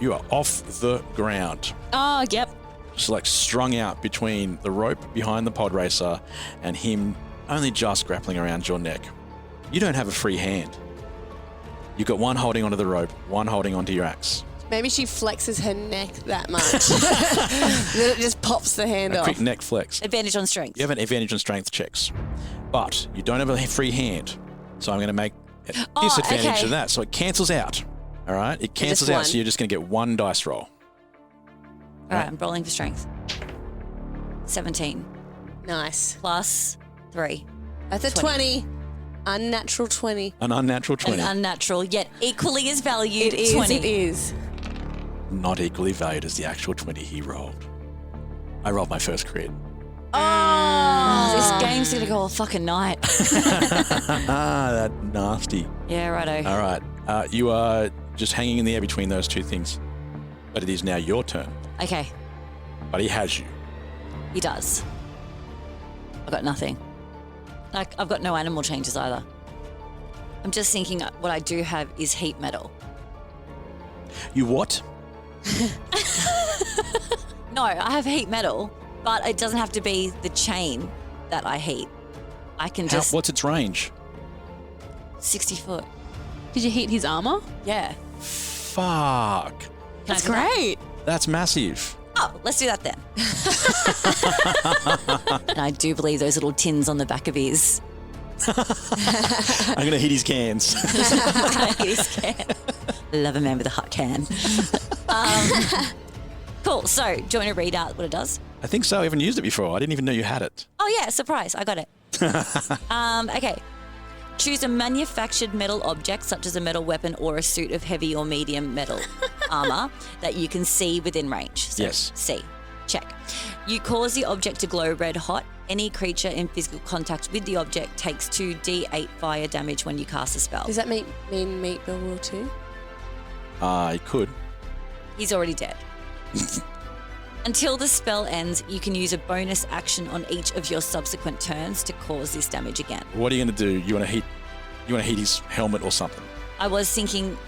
You are off the ground. Oh, yep. Just like strung out between the rope behind the pod racer and him only just grappling around your neck. You don't have a free hand. You've got one holding onto the rope, one holding onto your axe. Maybe she flexes her neck that much. Then it just pops the hand A off. quick neck flex. Advantage on strength. You have an advantage on strength checks, but you don't have a free hand. So I'm going to make a disadvantage okay. to that. So it cancels out. All right? It cancels just out, one. so you're just going to get one dice roll. All right, I'm rolling for strength. 17 Nice. plus 3. That's a 20. Unnatural 20. An unnatural 20. An unnatural, yet equally as valued It is. 20. It is. Not equally valued as the actual 20 he rolled. I rolled my first crit. Oh, this game's going to go all fucking night. That nasty. Yeah, righto. All right. You are just hanging in the air between those two things. But it is now your turn. Okay, But he has you. he does. I've got nothing. I've got no animal changes either. I'm just thinking what I do have is heat metal. You what? No, I have heat metal, but it doesn't have to be the chain that I heat. I can just... What's its range? 60 foot. Did you heat his armor? Yeah. Fuck. That's great. That's massive. Oh, let's do that then. And I do believe those little tins on the back of his... I'm going to hit his cans. his can. Love a man with a hot can. Cool. So, do you want to read out what it does? I think so. I haven't used it before. I didn't even know you had it. Oh, yeah. Surprise. I got it. Okay. Choose a manufactured metal object, such as a metal weapon or a suit of heavy or medium metal armor that you can see within range. So, Yes. see. Check. You cause the object to glow red hot. Any creature in physical contact with the object takes 2d8 fire damage when you cast a spell. Does that mean meet Bill will too? It could. He's already dead. Until the spell ends, you can use a bonus action on each of your subsequent turns to cause this damage again. What are you going to do? You want to heat his helmet or something? I was thinking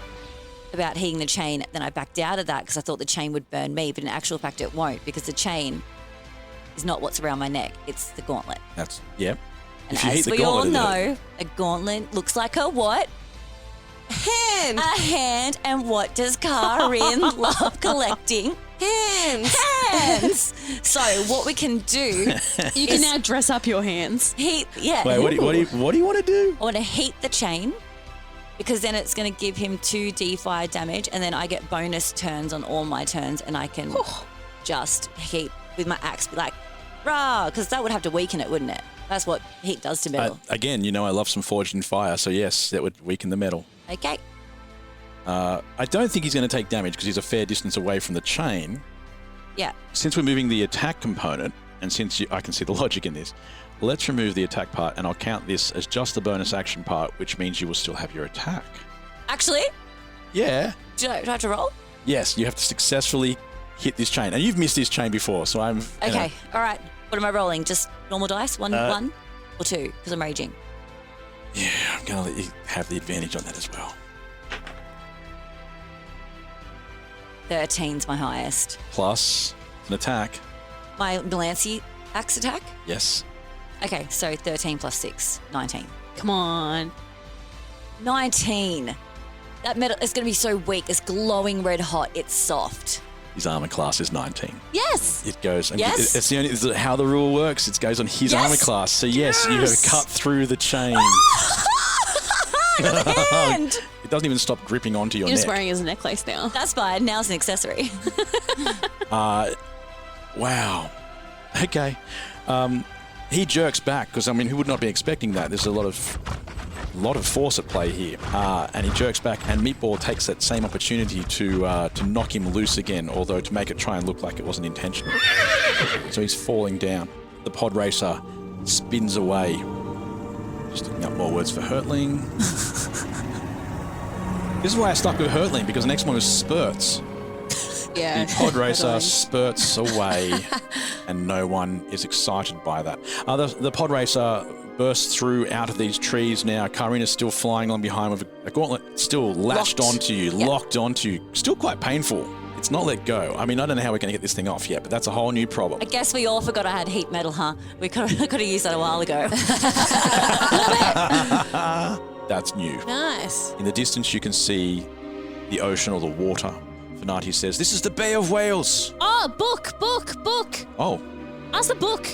about heating the chain, then I backed out of that because I thought the chain would burn me, but in actual fact it won't because the chain is not what's around my neck, it's the gauntlet. Yep. And as we all know, a gauntlet looks like a what? Hand. A hand. And what does Kaa'Riin love collecting? Hands. So what we can do, you can now dress up your hands. Heat. Yeah. Wait, what do you want to do? I want to heat the chain because then it's going to give him 2d fire damage, and then I get bonus turns on all my turns, and I can just heat with my axe, be like, rah, because that would have to weaken it, wouldn't it? That's what heat does to metal. Again, I love some forged in fire, so yes, that would weaken the metal. Okay. I don't think he's going to take damage because he's a fair distance away from the chain. Yeah. Since we're moving the attack component, and since I can see the logic in this, let's remove the attack part, and I'll count this as just the bonus action part, which means you will still have your attack. Actually? Yeah. Do I have to roll? Yes, you have to successfully hit this chain. And you've missed this chain before, so I'm... Okay, all right. What am I rolling? Just normal dice? One or two? Because I'm raging. Yeah, I'm going to let you have the advantage on that as well. 13's my highest. Plus an attack. My Melancy axe attack? Yes. Okay, so 13 plus 6, 19. Come on. 19. That metal is going to be so weak. It's glowing red hot. It's soft. His armor class is 19. Yes. It goes. Yes. It's the only it's how the rule works. It goes on his armor class. So yes, you have cut through the chain. Another hand. It doesn't even stop gripping onto your You're neck. just wearing it as a necklace now. That's fine. Now it's an accessory. Wow. Okay. He jerks back because he would not be expecting that. There's a lot of force at play here, and he jerks back. And Meatball takes that same opportunity to knock him loose again, although to make it try and look like it wasn't intentional. So he's falling down. The pod racer spins away. Just looking up more words for hurtling. This is why I stuck with hurtling, because the next one was spurts. Yeah. The pod racer spurts away, and no one is excited by that. The pod racer bursts through out of these trees now. Kaa'Riin is still flying on behind with a gauntlet still latched onto you, locked onto you. Still quite painful. It's not let go. I don't know how we're going to get this thing off yet, but that's a whole new problem. I guess we all forgot I had heat metal, huh? We could have used that a while ago. That's new. Nice. In the distance, you can see the ocean or the water. Venati says, "This is the Bay of Whales." Oh, book. Oh. Ask the book.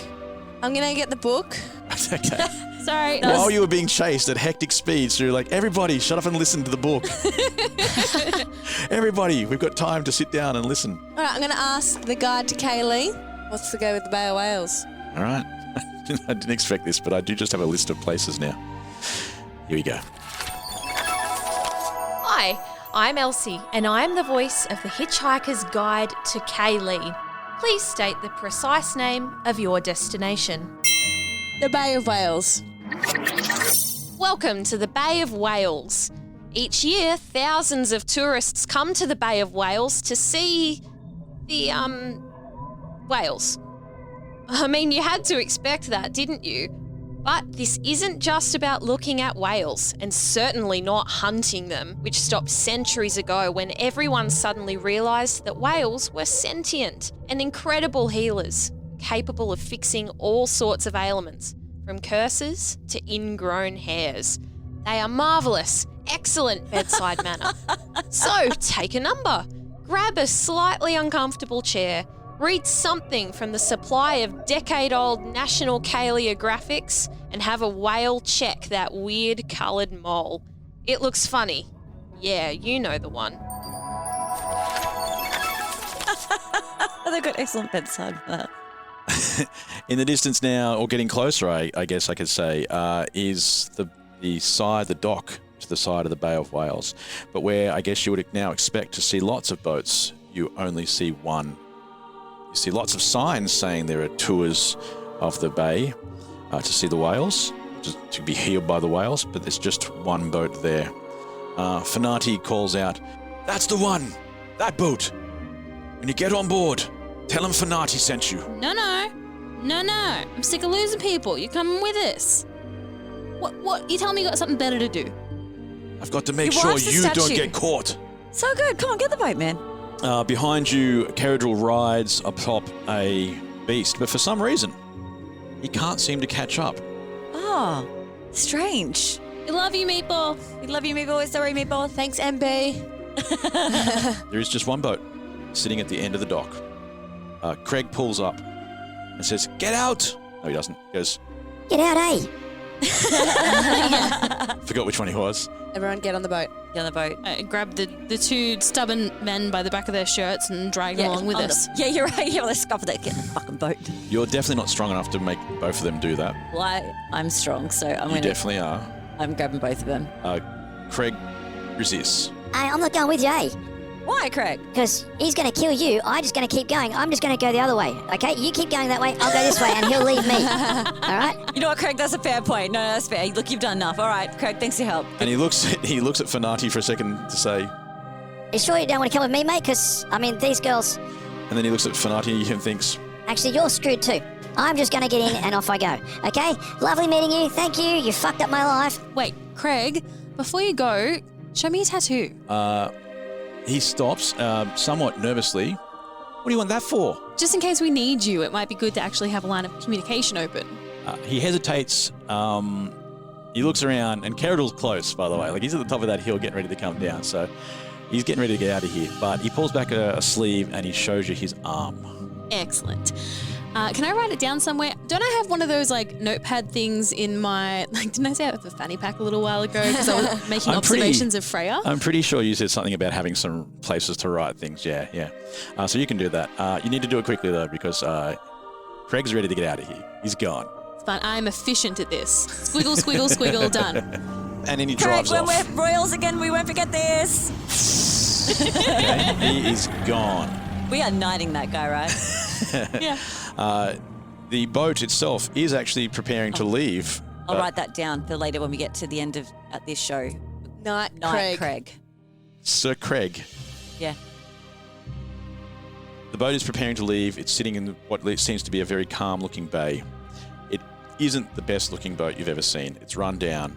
I'm going to get the book. Okay. Sorry. While you were being chased at hectic speeds, you're like, everybody, shut up and listen to the book. Everybody, we've got time to sit down and listen. All right, I'm going to ask the guide to Kaa'Riin what's to go with the Bay of Whales. All right. I didn't expect this, but I do just have a list of places now. Here we go. Hi, I'm Elsie, and I'm the voice of the Hitchhiker's Guide to Kaa'Riin. Please state the precise name of your destination. The Bay of Whales. Welcome to the Bay of Whales. Each year, thousands of tourists come to the Bay of Whales to see the, whales. You had to expect that, didn't you? But this isn't just about looking at whales, and certainly not hunting them, which stopped centuries ago when everyone suddenly realised that whales were sentient and incredible healers, capable of fixing all sorts of ailments, from curses to ingrown hairs. They are marvellous, excellent bedside manner. So take a number, grab a slightly uncomfortable chair, read something from the supply of decade-old National Kalia graphics, and have a whale check that weird coloured mole. It looks funny. Yeah, you know the one. They've got excellent bedside manner. In the distance now, or getting closer, I guess I could say, is the dock to the side of the Bay of Whales. But where I guess you would now expect to see lots of boats, you only see one. You see lots of signs saying there are tours of the bay to see the whales, to be healed by the whales, but there's just one boat there. Finati calls out, "That's the one! That boat! When you get on board, Tell him Fanati sent you. No. I'm sick of losing people. You're coming with us. What? You tell me you got something better to do. I've got to make He sure wants the you don't statue. get caught. So good. Come on, get the boat, man. Behind you, Kaa'Riin rides atop a beast, but for some reason, he can't seem to catch up. Oh, strange. We love you, Meatball. We love you, Meatball. Sorry, Meatball. Thanks, MB. There is just one boat sitting at the end of the dock. Craig pulls up and says, "Get out!" No, he doesn't. He goes, Get out, eh? forgot which one he was. Everyone get on the boat. Get on the boat. I grab the two stubborn men by the back of their shirts and drag them along with us. Yeah, you're right. Yeah, let's scupper that. Get in the fucking boat. You're definitely not strong enough to make both of them do that. Well, I'm strong, so You definitely are. I'm grabbing both of them. Craig resists. Hey, I'm not going with you, eh? Why, Craig? Because he's going to kill you. I'm just going to keep going. I'm just going to go the other way. Okay? You keep going that way. I'll go this way, and he'll leave me. All right? You know what, Craig? That's a fair point. No, that's fair. Look, you've done enough. All right, Craig. Thanks for your help. And he looks at Fanati for a second to say, You sure you don't want to come with me, mate? Because, I mean, these girls... and then he looks at Fanati and thinks, Actually, you're screwed too. I'm just going to get in and off I go. Okay? Lovely meeting you. Thank you. You fucked up my life. Wait, Craig, before you go, show me your tattoo. he stops somewhat nervously. What do you want that for? Just in case we need you, it might be good to actually have a line of communication open. He hesitates. He looks around, and Kaa'Riin's close, by the way. Like, he's at the top of that hill getting ready to come down. So he's getting ready to get out of here. But he pulls back a sleeve and he shows you his arm. Excellent. Can I write it down somewhere? Don't I have one of those like notepad things in my, like, didn't I say I have a fanny pack a little while ago because I was making observations of Freya? I'm pretty sure you said something about having some places to write things. Yeah. So you can do that. You need to do it quickly though, because Craig's ready to get out of here. He's gone. It's fine. I'm efficient at this. Squiggle, squiggle, squiggle, done. And then he Craig, drives when off. we're royals again, we won't forget this. Okay, he is gone. We are knighting that guy, right? Yeah. The boat itself is actually preparing to leave. I'll write that down for later when we get to the end of this show. Night, Craig. Sir Craig. Yeah. The boat is preparing to leave. It's sitting in what seems to be a very calm-looking bay. It isn't the best-looking boat you've ever seen. It's run down,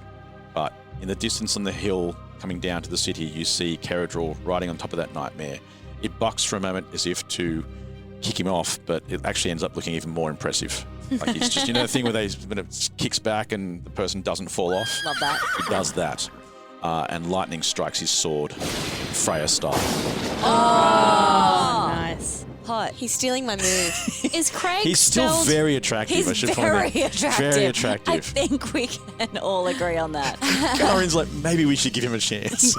but in the distance on the hill coming down to the city, you see Kaa'Riin riding on top of that nightmare. It bucks for a moment as if to kick him off, but it actually ends up looking even more impressive. Like, it's just, the thing where when it kicks back and the person doesn't fall off. Love that. It does that. And lightning strikes his sword, Freya style. Oh, nice. Hot. He's stealing my move. Is Craig He's still spelled... very attractive, I should point out. Very attractive. Very attractive. I think we can all agree on that. Kaa'Riin's like, maybe we should give him a chance.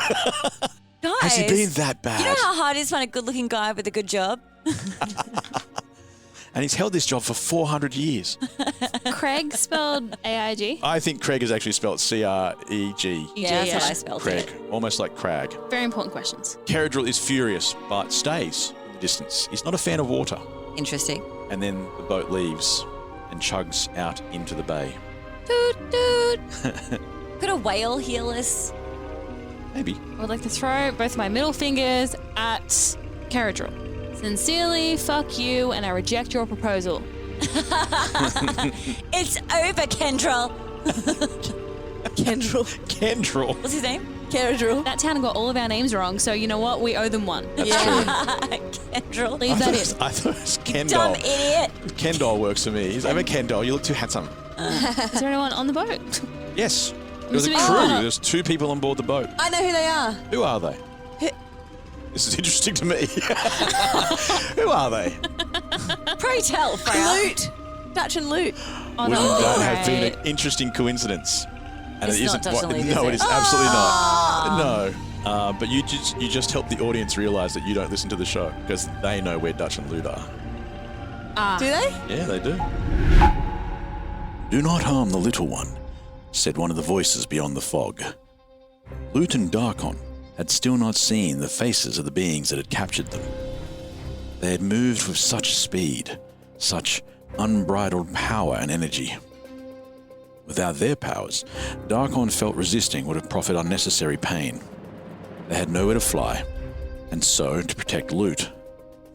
Guys, Has he been that bad? You know how hard it is to find a good-looking guy with a good job? And he's held this job for 400 years. Craig spelled A-I-G? I think Craig is actually spelled C-R-E-G. Yeah, that's how I spelled Craig, it. almost like Crag. Very important questions. Kaa'Riin is furious, but stays in the distance. He's not a fan of water. Interesting. And then the boat leaves and chugs out into the bay. Toot, toot. Could a whale heal us? Maybe. I would like to throw both my middle fingers at Kaa'Riin. Sincerely, fuck you, and I reject your proposal. It's over, Kendrell. Kendrell. What's his name? Kaa'Riin. That town got all of our names wrong, so you know what? We owe them one. That's true. Kendrell. Leave that in. I thought it was Kendall. Dumb idiot. Kendall works for me. He's over Kendall. You look too handsome. Is there anyone on the boat? Yes. There was a Must crew. be- There's 2 people on board the boat. I know who they are. Who are they? This is interesting to me. Who are they? Pray tell, Freya. Loot. Dutch and Loot. Oh, Wouldn't that have been great. an interesting coincidence? And It's it not isn't. Dutch and Loot, is No, it? it is absolutely not. No. But you just help the audience realize that you don't listen to the show because they know where Dutch and Loot are. Do they? Yeah, they do. Do not harm the little one, said one of the voices beyond the fog. Loot and Darkon had still not seen the faces of the beings that had captured them. They had moved with such speed, such unbridled power and energy. Without their powers, Darkon felt resisting would have proffered unnecessary pain. They had nowhere to fly, and so, to protect Loot,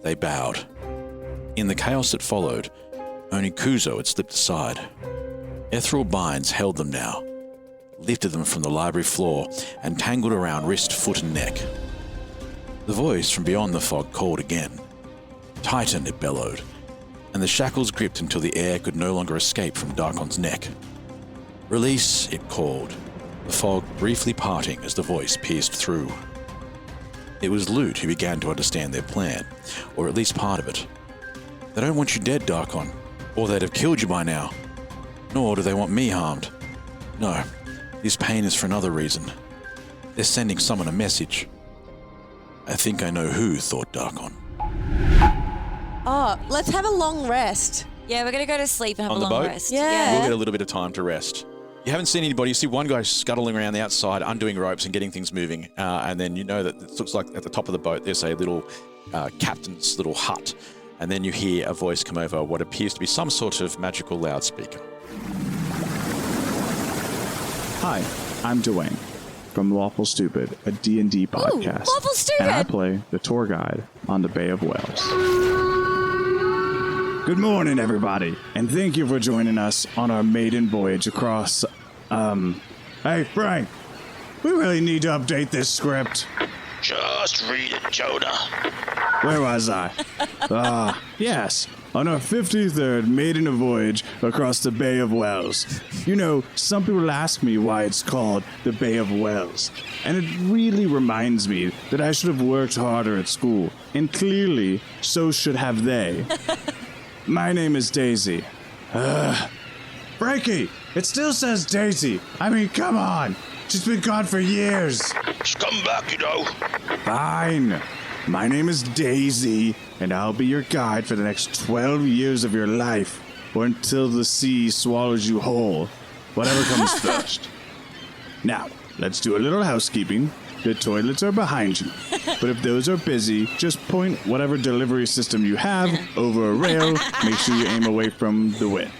they bowed. In the chaos that followed, only Kuzo had slipped aside. Ethereal binds held them now, lifted them from the library floor and tangled around wrist, foot and neck. The voice from beyond the fog called again. Tighten, it bellowed, and the shackles gripped until the air could no longer escape from Darkon's neck. Release, it called, the fog briefly parting as the voice pierced through. It was Lute who began to understand their plan, or at least part of it. They don't want you dead, Darkon, or they'd have killed you by now. Nor do they want me harmed. No, this pain is for another reason. They're sending someone a message. I think I know who, thought Darkon. Oh, let's have a long rest. Yeah, we're going to go to sleep and have On a the long boat? rest. Yeah. We'll get a little bit of time to rest. You haven't seen anybody. You see one guy scuttling around the outside, undoing ropes and getting things moving. And then you know that it looks like at the top of the boat there's a little captain's little hut. And then you hear a voice come over what appears to be some sort of magical loudspeaker. Hi, I'm Dwayne from Lawful Stupid, a D&D podcast. Lawful Stupid! And I play the tour guide on the Bay of Whales. Good morning, everybody, and thank you for joining us on our maiden voyage across, Hey, Frank, we really need to update this script. Just read it, Jonah. Where was I? Yes. On our 53rd maiden voyage across the Bay of Whales. You know, some people ask me why it's called the Bay of Whales, and it really reminds me that I should have worked harder at school, and clearly, so should have they. My name is Daisy. Frankie, it still says Daisy. I mean, come on. She's been gone for years. She's come back, you know. Fine. My name is Daisy, and I'll be your guide for the next 12 years of your life, or until the sea swallows you whole, whatever comes first. Now, let's do a little housekeeping. The toilets are behind you, but if those are busy, just point whatever delivery system you have over a rail. Make sure you aim away from the wind.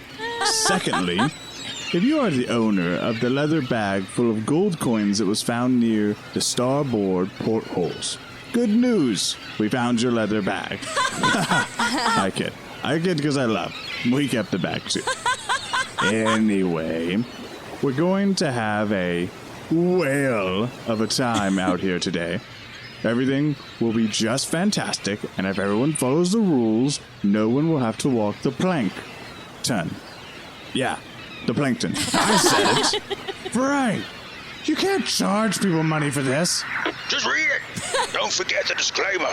Secondly, if you are the owner of the leather bag full of gold coins that was found near the starboard portholes, good news, we found your leather bag. I kid because I love. We kept the bag too. Anyway, we're going to have a whale of a time out here today. Everything will be just fantastic, and if everyone follows the rules, no one will have to walk the plank. Yeah, the plankton. I said it. Frank, you can't charge people money for this. Just read it. Don't forget the disclaimer.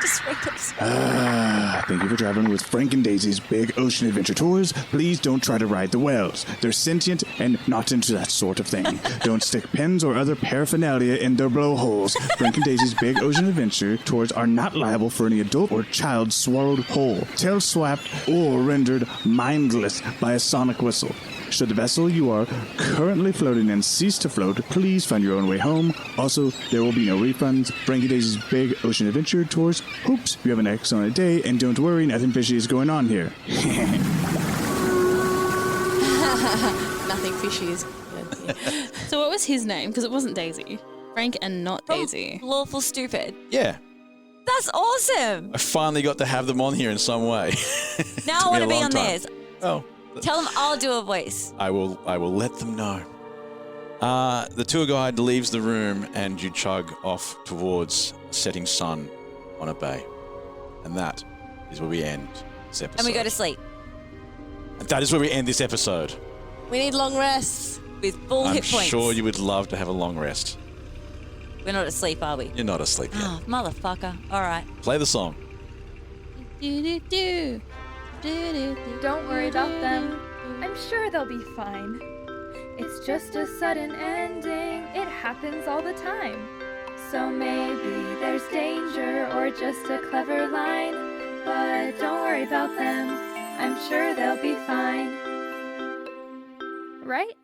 Just read it. Thank you for traveling with Frank and Daisy's Big Ocean Adventure Tours. Please don't try to ride the whales. They're sentient and not into that sort of thing. Don't stick pins or other paraphernalia in their blowholes. Frank and Daisy's Big Ocean Adventure Tours are not liable for any adult or child swallowed whole, tail swapped, or rendered mindless by a sonic whistle. Should the vessel you are currently floating in cease to float, please find your own way home. Also, there will be no refunds. Frankie Daisy's Big Ocean Adventure Tours hopes you have an excellent day, and don't worry, nothing fishy is going on here. Nothing fishy is good. So what was his name? Because it wasn't Daisy. Frank and not Daisy. Lawful Stupid. Yeah. That's awesome. I finally got to have them on here in some way. Now I want to be on theirs. Oh. Tell them I'll do a voice. I will let them know. The tour guide leaves the room and you chug off towards setting sun on a bay. And that is where we end this episode. And we go to sleep. And that is where we end this episode. We need long rests. With full I'm hit points. sure you would love to have a long rest. We're not asleep, are we? You're not asleep yet. Oh, motherfucker. All right. Play the song. Don't worry about them. I'm sure they'll be fine. It's just a sudden ending. It happens all the time. So maybe there's danger or just a clever line. But don't worry about them. I'm sure they'll be fine. Right?